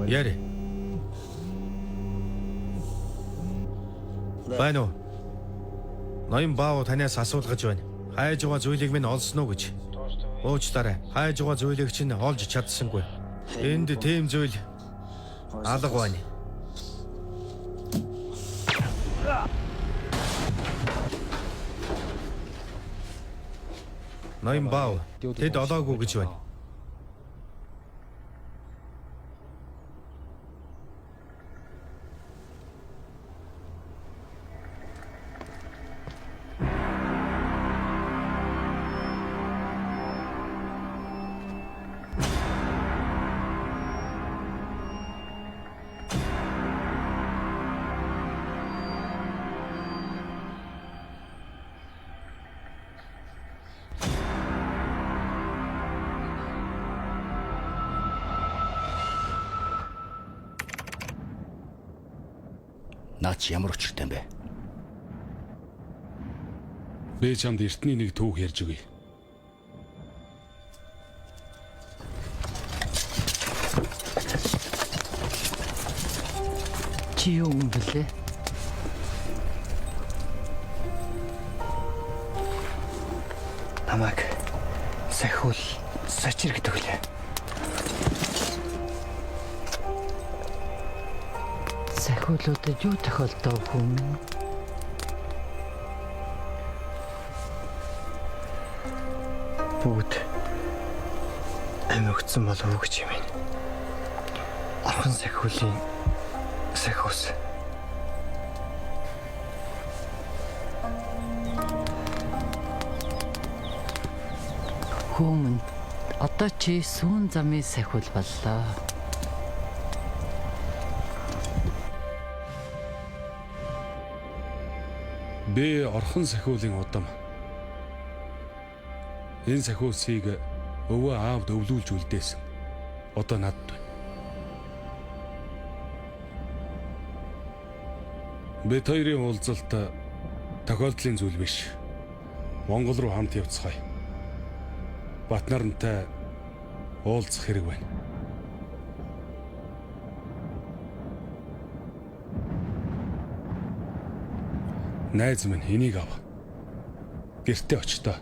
E: Яри. Байна уу? Ноён Бао танаас асуулгаж байна. Хайж байгаа зүйлийг минь олсон уу гэж. Уучлаарай. Хайж байгаа зүйлийг чинь олж чадсангүй. Энд тийм зүйл алга байна. Ноён Бао тэд олоогүй гэж байна.
A: Наач ямар учиртай юм бэ?
C: Би чамд эртний нэг түүх ярьж өгье.
M: Чи юу юм бэлээ?
A: Намайг сахиул сачир гэдэг үлээ.
M: Сахиулуудад юу тохиолдов хүмүн?
H: Бүгд амигдсан болов уу гэж юм. Орхон сахиулын сахиус.
M: Хүмүн одоо чи сүүн замын сахиул боллоо.
C: Би орхон сахиулын удам. Энэ сахиусыг өвөө аавд өвлүүлж үлдээсэн. Одоо надад байна. Бид хоёрын уулзалт тохиолдлын зүйл биш. Монгол руу хамт явцгаая. Батнарантай уулзах хэрэг байна. Найз минь энийг ав. Гэртээ очтоо.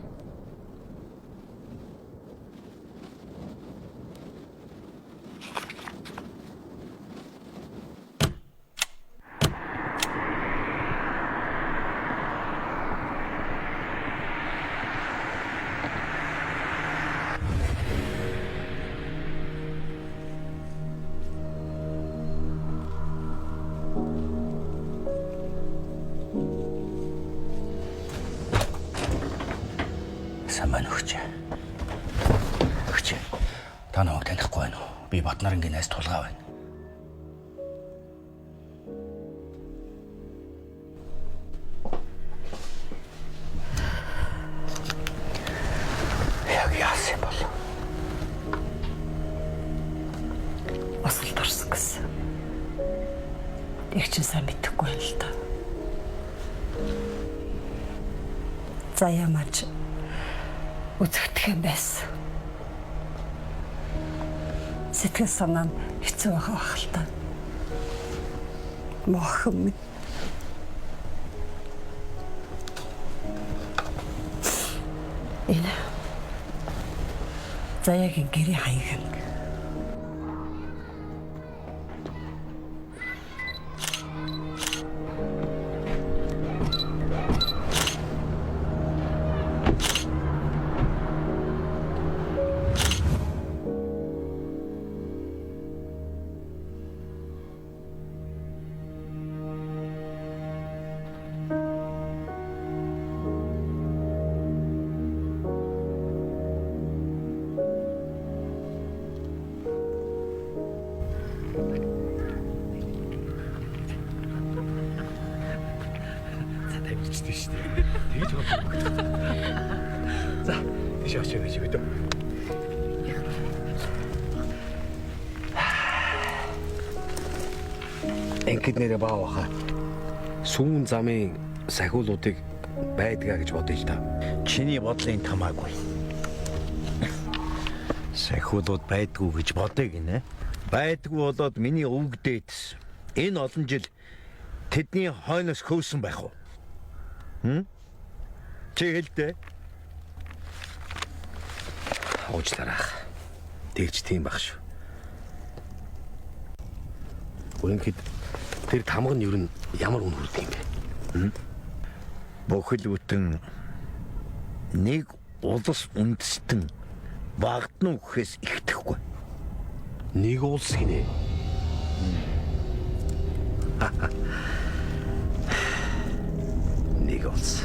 A: Самбан өгч. Та намайг танихгүй байна уу? Би Батнарангийн найз Тулгаа байна. Яг яасан бол?
J: Асуулт орсон гэсэн. Их ч сайн мэдэхгүй байна л да. За ямаач үзэгдэх юм байсан. Сэтгэл санаа нь хэцүү байгаа бах л та. Мохон минь. Энэ Заяагийн гэрээ хаяг.
G: үзтээ шүү дээ. Тэгж бодлоо. За, тийш очиж гэж бид.
F: Ингээд нэрээ бааваха. Сүүн замын сахиулуудыг байдгаа гэж бодъё л та.
D: Чиний бодлын тамаагүй. Сахиулууд байдгүй гэж бодъё гинэ. Байдгүй болоод миний өвгдөөс энэ олон жил тэдний хойноос хөөсөн байх уу? Чи хэлдэ.
F: Уучлаарай. Тэгж тийм байх шүү. Үнэхээр тэр тамга нь юу н ямар үн хүрдэг юм бэ?
D: Бохил бүтэн нэг улс үндэстэн багтна гэхээс ихтэхгүй.
F: Нэг улс гинэ. Нэг улс.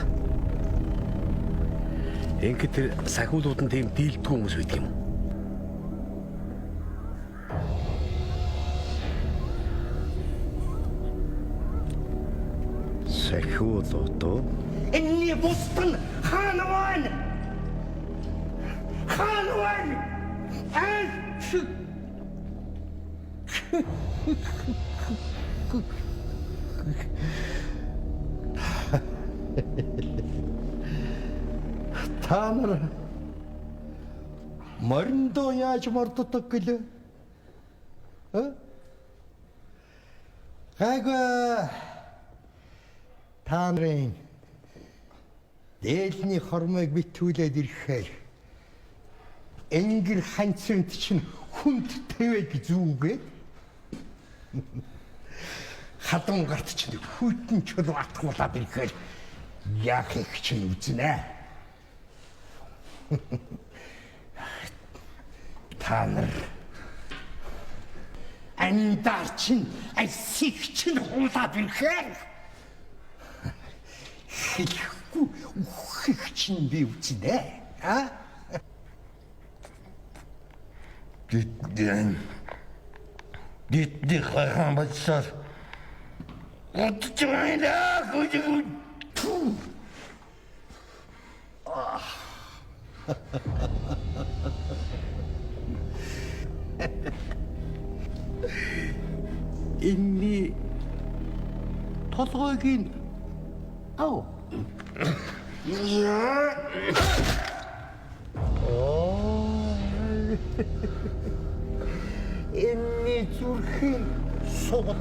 F: Ингээд тэр сахиулууд нь тийм дийлдэггүй хүмүүс байдаг юм уу?
D: Сахиулууд
B: Энэний бусдын хаанван? Хаанван?
D: та нар мориндоо яаж морддог гэлээ? Гайгүй. Та нарын дээлний хормыг битүүлээд ирэхээр энгэр ханцанд чинь хүнд тэвэг зүүгээд хадам гарт чинь хүйтэн чөл атгуулаад ирэхээр яах их чинь үзнэ. Та нар андаар чинь айсих чинь хуулаад ирэхээр хэлэхгүй үхэх чинь би үзнэ. Бидний хаан бацаар удаж байна гэж. Inni толгойг ау. Inni зүрхийн сугал.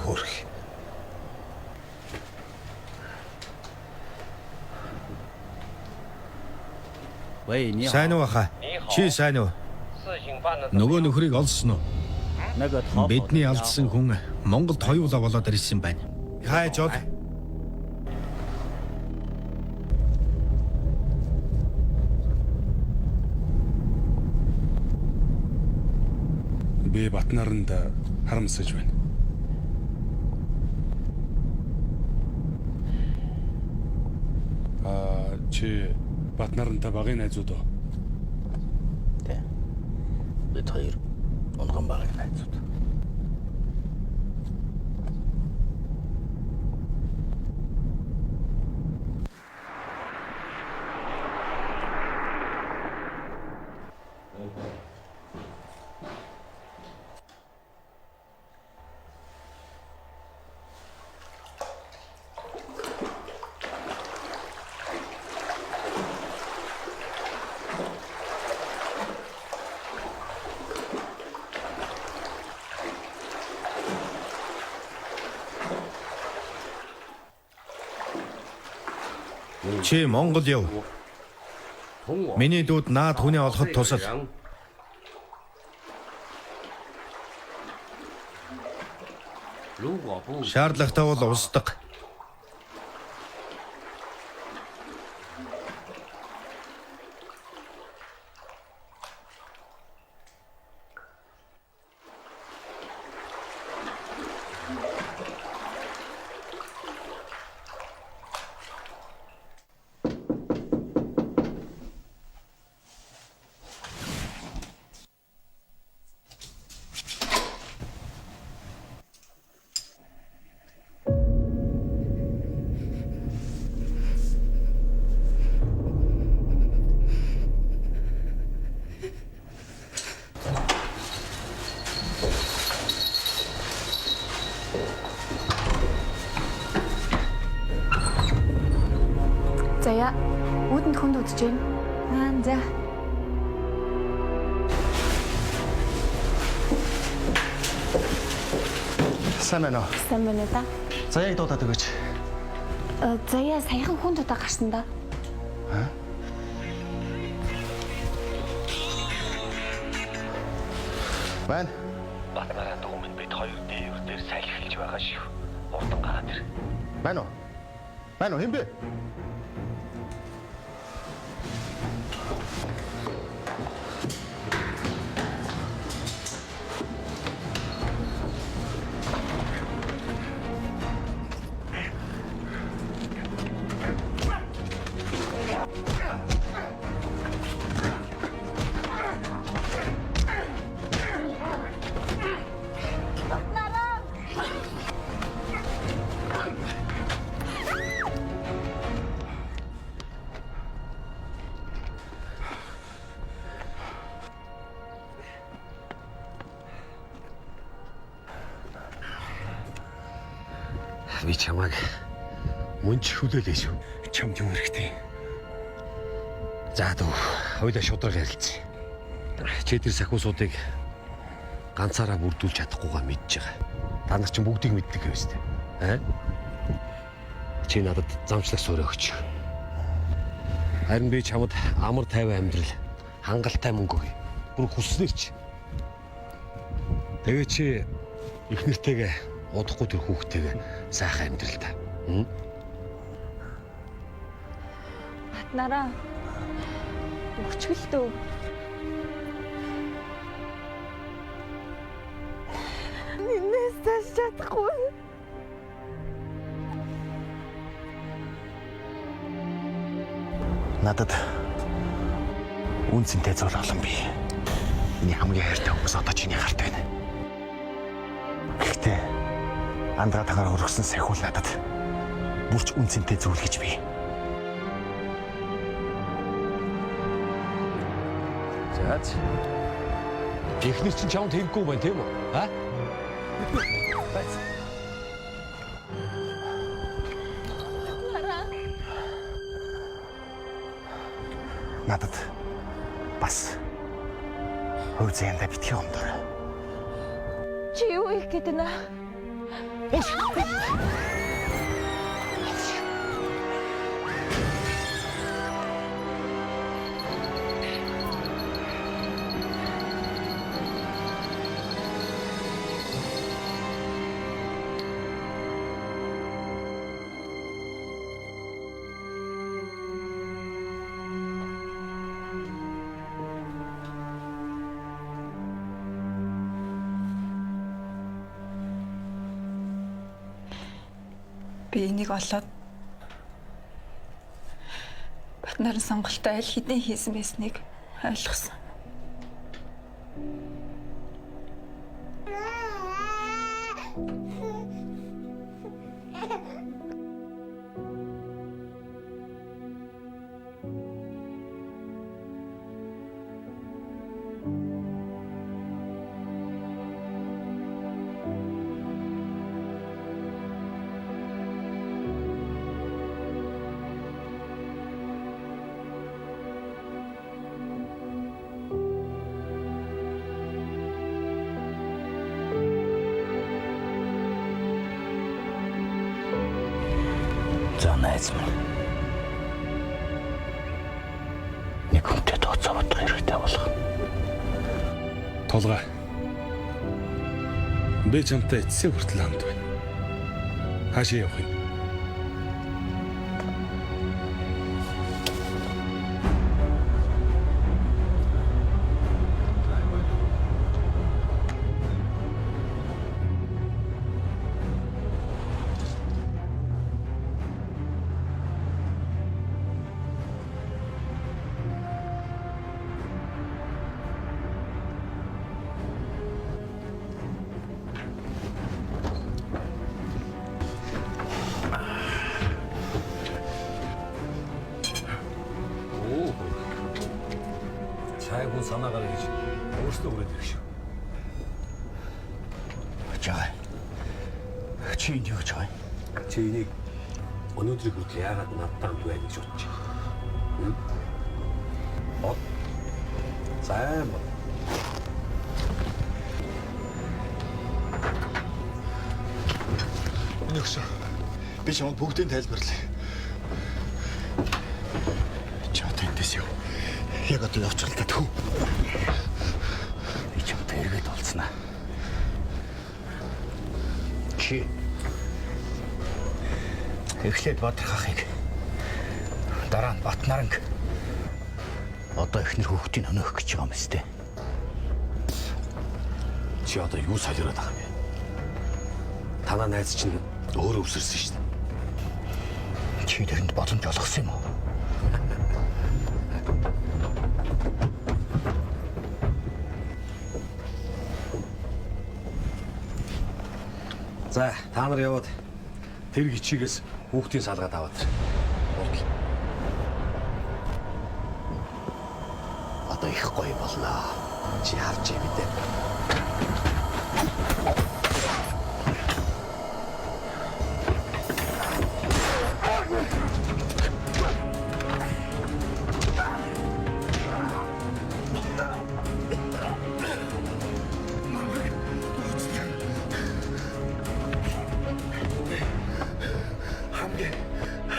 D: Хөрх.
E: Сайн уу хаа? Чи сайн уу? Нөгөө нөхрийг олсон уу? Бидний алдсан хүн Монголд хоёулаа болоод ирсэн байна. Хайж ол.
G: Би Батнаранд харамсаж байна.
C: Чи Батнарантай багын найзууд уу?
D: Тэ. Бид хоёр унган багын найзууд.
E: Чи Монгол яв. Миний дүүд наад хүнээ олоход тусал. Шаардлагатай бол устдаг.
K: Заяа, үүдэнд хүнд үзэж байна. За.
H: Сайн байна уу?
K: Сайн байна да.
H: Заяаг дуудаад өгөөч.
K: Заяа саяхан хүнд удаа гарсан да.
H: Байна.
F: Батнараа дүүмэнд бид хоёр дээр салхилж байгаа шүү. Урдан гараад ир.
H: Байна уу? Байна уу? Хэн бэ?
F: Би чамайг мөн ч хүлээлээ шүү.
B: Чамд юу хэрэгтэй?
F: За дүү, хоёулаа шударга ярилцъя. Чи тэр сахиусуудыг ганцаараа бүрдүүлж чадахгүйгаа мэдж байгаа. Та нар ч бүгдийг мэддэг гэвэ сте. Чи надад замчлах суурь өгч. Харин би чамд амар тайван амьдрал, хангалттай мөнгө өгье. Бүр хүснээр чи. Тэгээ чи их нэртэйгээ удахгүй тэр хүүхдтэйгээ сайхан амьдрал та.
K: Батнараа. Өчгөлдөө. Минээс тас чадахгүй.
H: Надад үнцэнтэй зүйл олон бий. Миний хамгийн хайртай хүмүүс одоо чиний гарт байна. Гэхдээ андгаа тагаар өргөсөн сахиул надад бүрч үнцэнтэй зүйл гэж бий.
F: За. Эхнэр чинь чамд хэлэхгүй байна тийм үү? Байц.
H: Надад бас хувь зэндэ битгий ондор.
K: Чи юу их гэдэг нэ? Би энийг олоод
N: нарийн сонголтоо аль хэдийн хийсэн байсныг ойлгосон.
A: За найз минь. Нэг хүнтэй тооцоо бодох хэрэгтэй болох.
C: Толгой. Би чамтай эцсийн хүртэл хамт байна. Хаашаа явах юм?
F: Чайгуу санаагаар хийж өөрсдөө хүрээд ирэх шүү.
A: Жаа. Чи энд юу гэж байгаа юм?
F: Чи энийг өнөөдрийг хүртэл яагаад надтай хамт байна гэж бодож байна? Бод. Сайн бод.
H: Өнөөхшөө. Би чамд бүгдийг тайлбарлая. Чаа тэнтэс юу? Яг одоо явчихлаа түү.
A: Би чамтай эргээд олцснаа. Чи эхлээд Бадрахыг дараа нь Батнаранг одоо ихнэр хүүхдийн өнөөх гэж байгаа юм өстэй.
F: Чи одоо юу солиороод байгаа юм бэ? Танаа найз чинь өөрөө өвсөрсөн шүү дээ.
A: Чи тэрэнд боломж олгосон юм уу?
F: За, та нар яваад тэр гिचигээс хүүхдийн салгаад аваад.
A: Одоо их гоё боллоо. Чи харж юм дээ.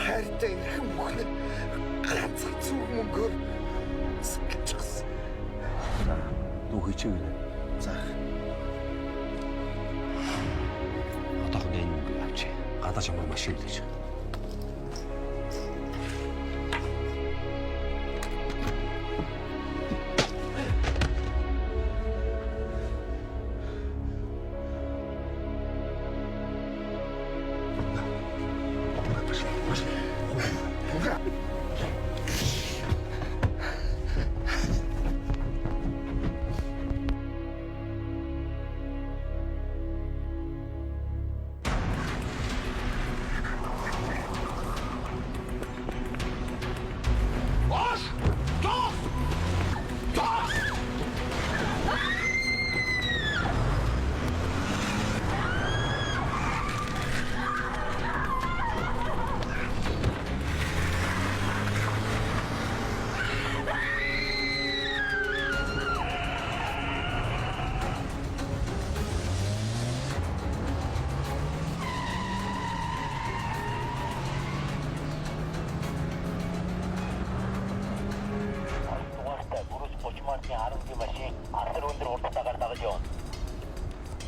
B: Хайртай ирхэн бүхнээ ганцхан зүг мөнгөөр сэлчихсэн.
F: Дүү хийчихвээ.
B: За.
F: Одоохон энэ авчи. Гадаа чамаар машин л гэж.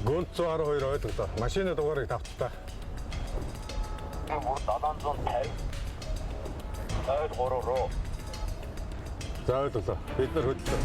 G: Гүнт 112 ойлголоо. Машины дугаарыг тавцлаа.
A: Бүр 750. Тойд 3 руу.
G: За ойлголоо. Бид нар хөдлөө.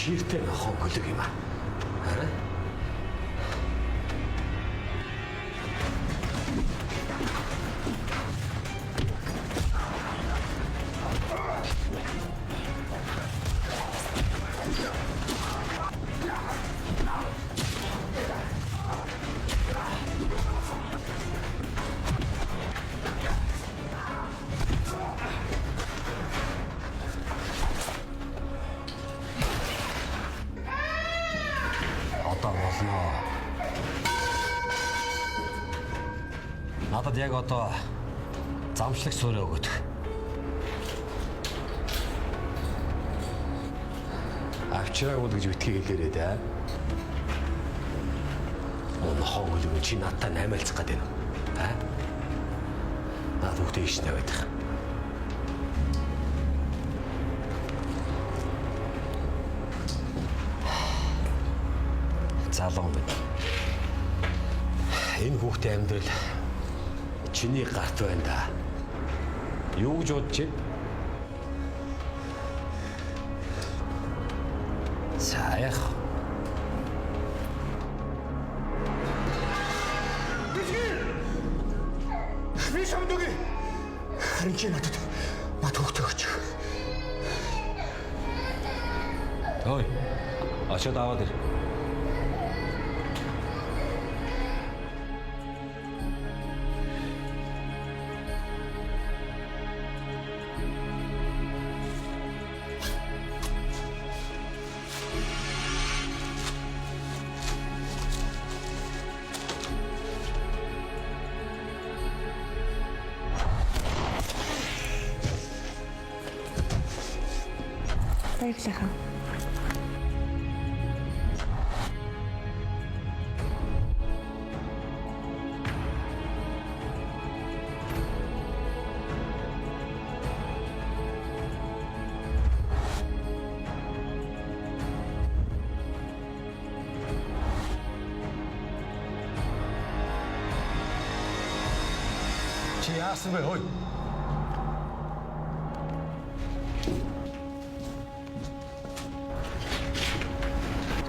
F: шииртэй нохоо гөлөг юм аа. Надад яг одоо замшлаг суурь өгöd. Авчраагүй гэж битгий хэлээрээ дээ. Нохоо гөлөг чи надтай наймаалцах гэдэг юм. Наад бүгдээ иш тавиад их. Залуу минь. Энэ хүүхдийн амьдрал чиний гарт байна да. Юу гэж бодож байна? Саяах.
B: Би шамдуги. Харин чи надад хүүхдээ өгч.
F: Ой. Очоод аваад ир.
K: Баярлалаа.
F: Чи яасан бэ хөөе?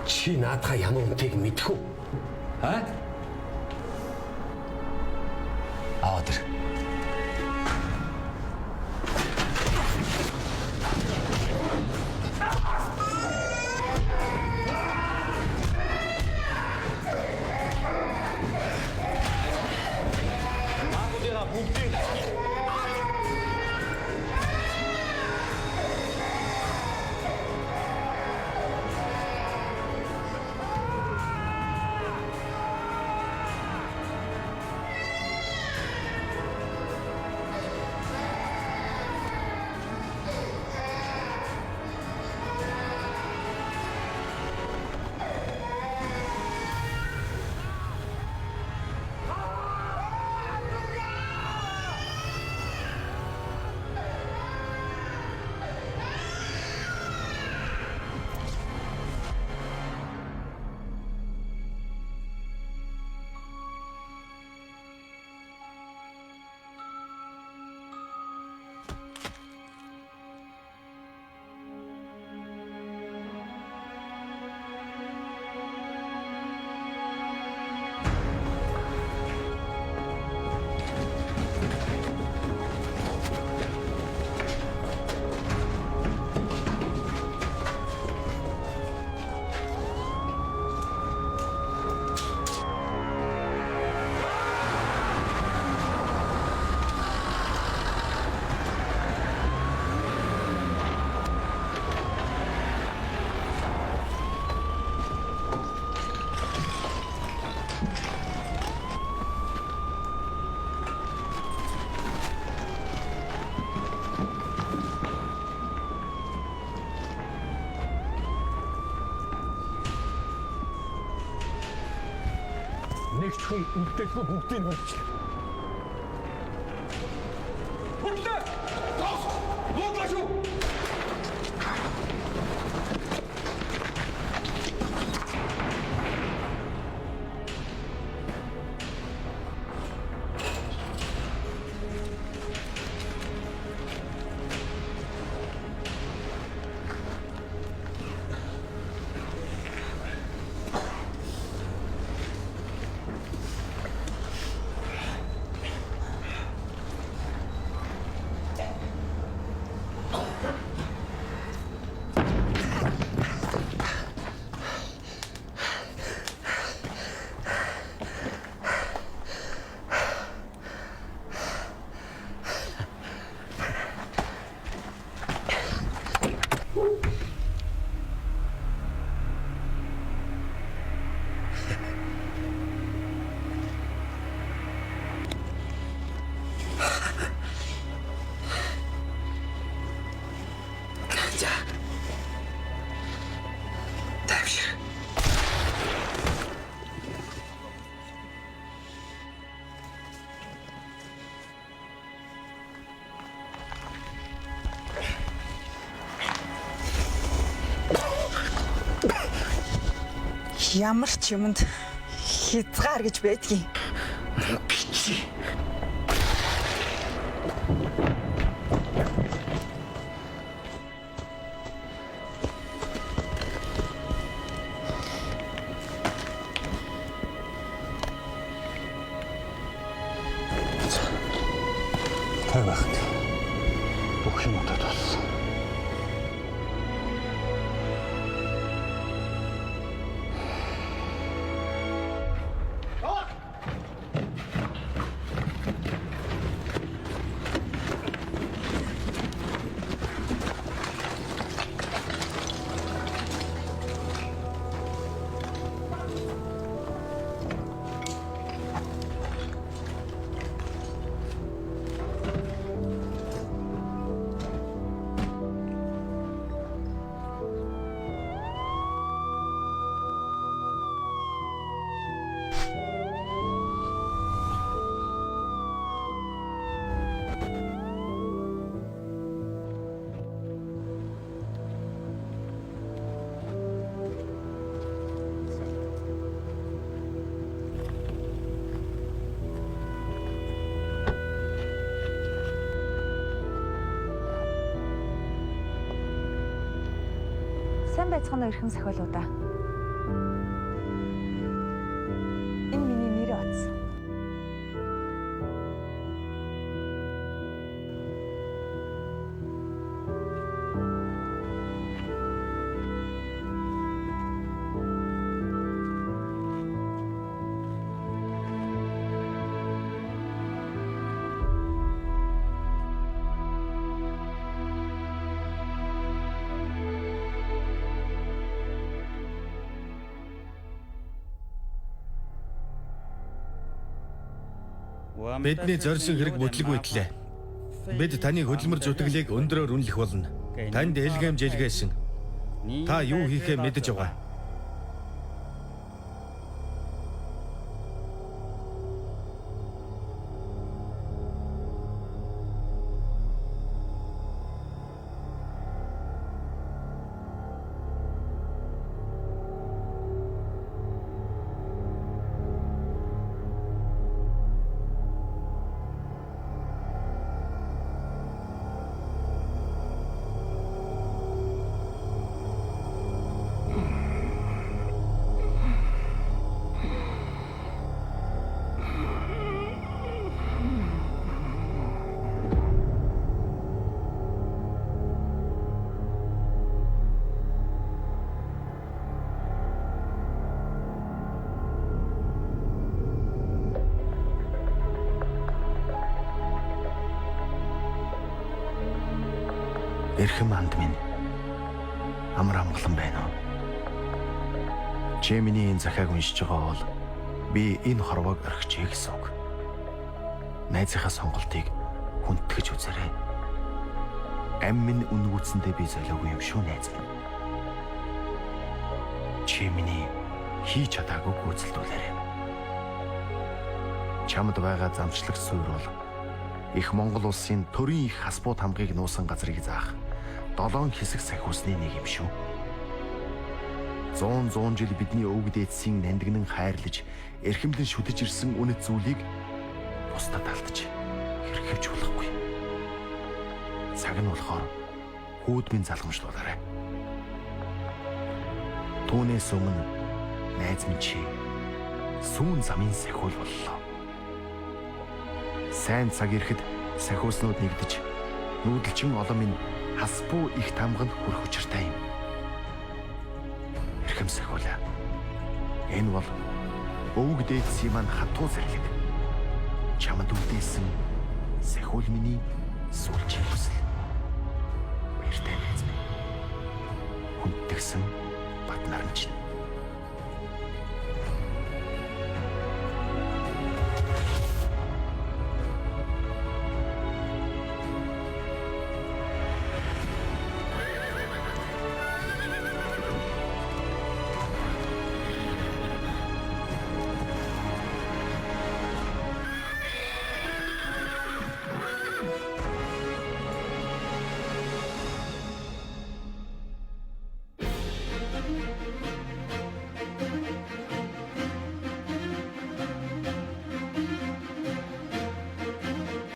F: Чи наадхаа ямар үнтэйг мэдэх үү? Аваад ир.
B: Нэг ч хүн үлдээхгүй бүгдийг нь үлдчихлээ. Хүрлээ! Тос! Луудлаа шүү!
N: Ямар ч юмд хязгаар гэж байдгийг.
A: Бичи.
G: Тай байхад бүх юм удаад болсон.
N: Сайн байцгаана уу эрхэм сахиулуудаа. Энэ миний нэр утас.
E: Бидний зорьсон хэрэг бүтлэг байтлаа. Бид таны хөдөлмөр зүтгэлийг өндрөөр үнэлэх болно. Танд элгэм жэлгээсэн. Та юу хийхээ мэдэж байгаа.
A: Эрхэм анд минь амар амгалан байна уу? Чи миний энэ захиаг уншиж байгаа бол би энэ хорвоог орхичихъя гэсэн үг. Найзынхаа сонголтыг хүндэтгэж үзээрэй. Ам минь үнгүүцэндээ би золиогүй юм шүү найз минь. Чи миний хийж чадаагүй гүйцэлдүүлээрэй. Чамд байгаа замчлагч суурь бол их Монгол улсын төрийн их хасбууд хамгаыг нуусан газрыг заах 7 хэсэг сахиусны нэг юм шүү. 100 жил бидний өвөг дээдсийн нандинан хайрлаж, эрхэмлэн шүтэж ирсэн үнэт зүйлийг бусдад алдаж хэрхэвч болохгүй. Цаг нь болохоор хүүдмийн залгамжлуулаарай. Түүнээс өмнө найз минь чи сүүн замын сахиул боллоо. Сайн цаг ирэхэд сахиуснууд нэгдэж, нүүдэлчин олон минь хасбуу их тамганд хүрэх учиртай юм. Эрхэм сахиулаа. Энэ бол өвөг дээдсийн маань хатуу зэрлэг. Чамд үлдээсэн сахиул миний сүүлчийн хүсэл. Баяртай найз минь. Хүндэгсэн бат наранч.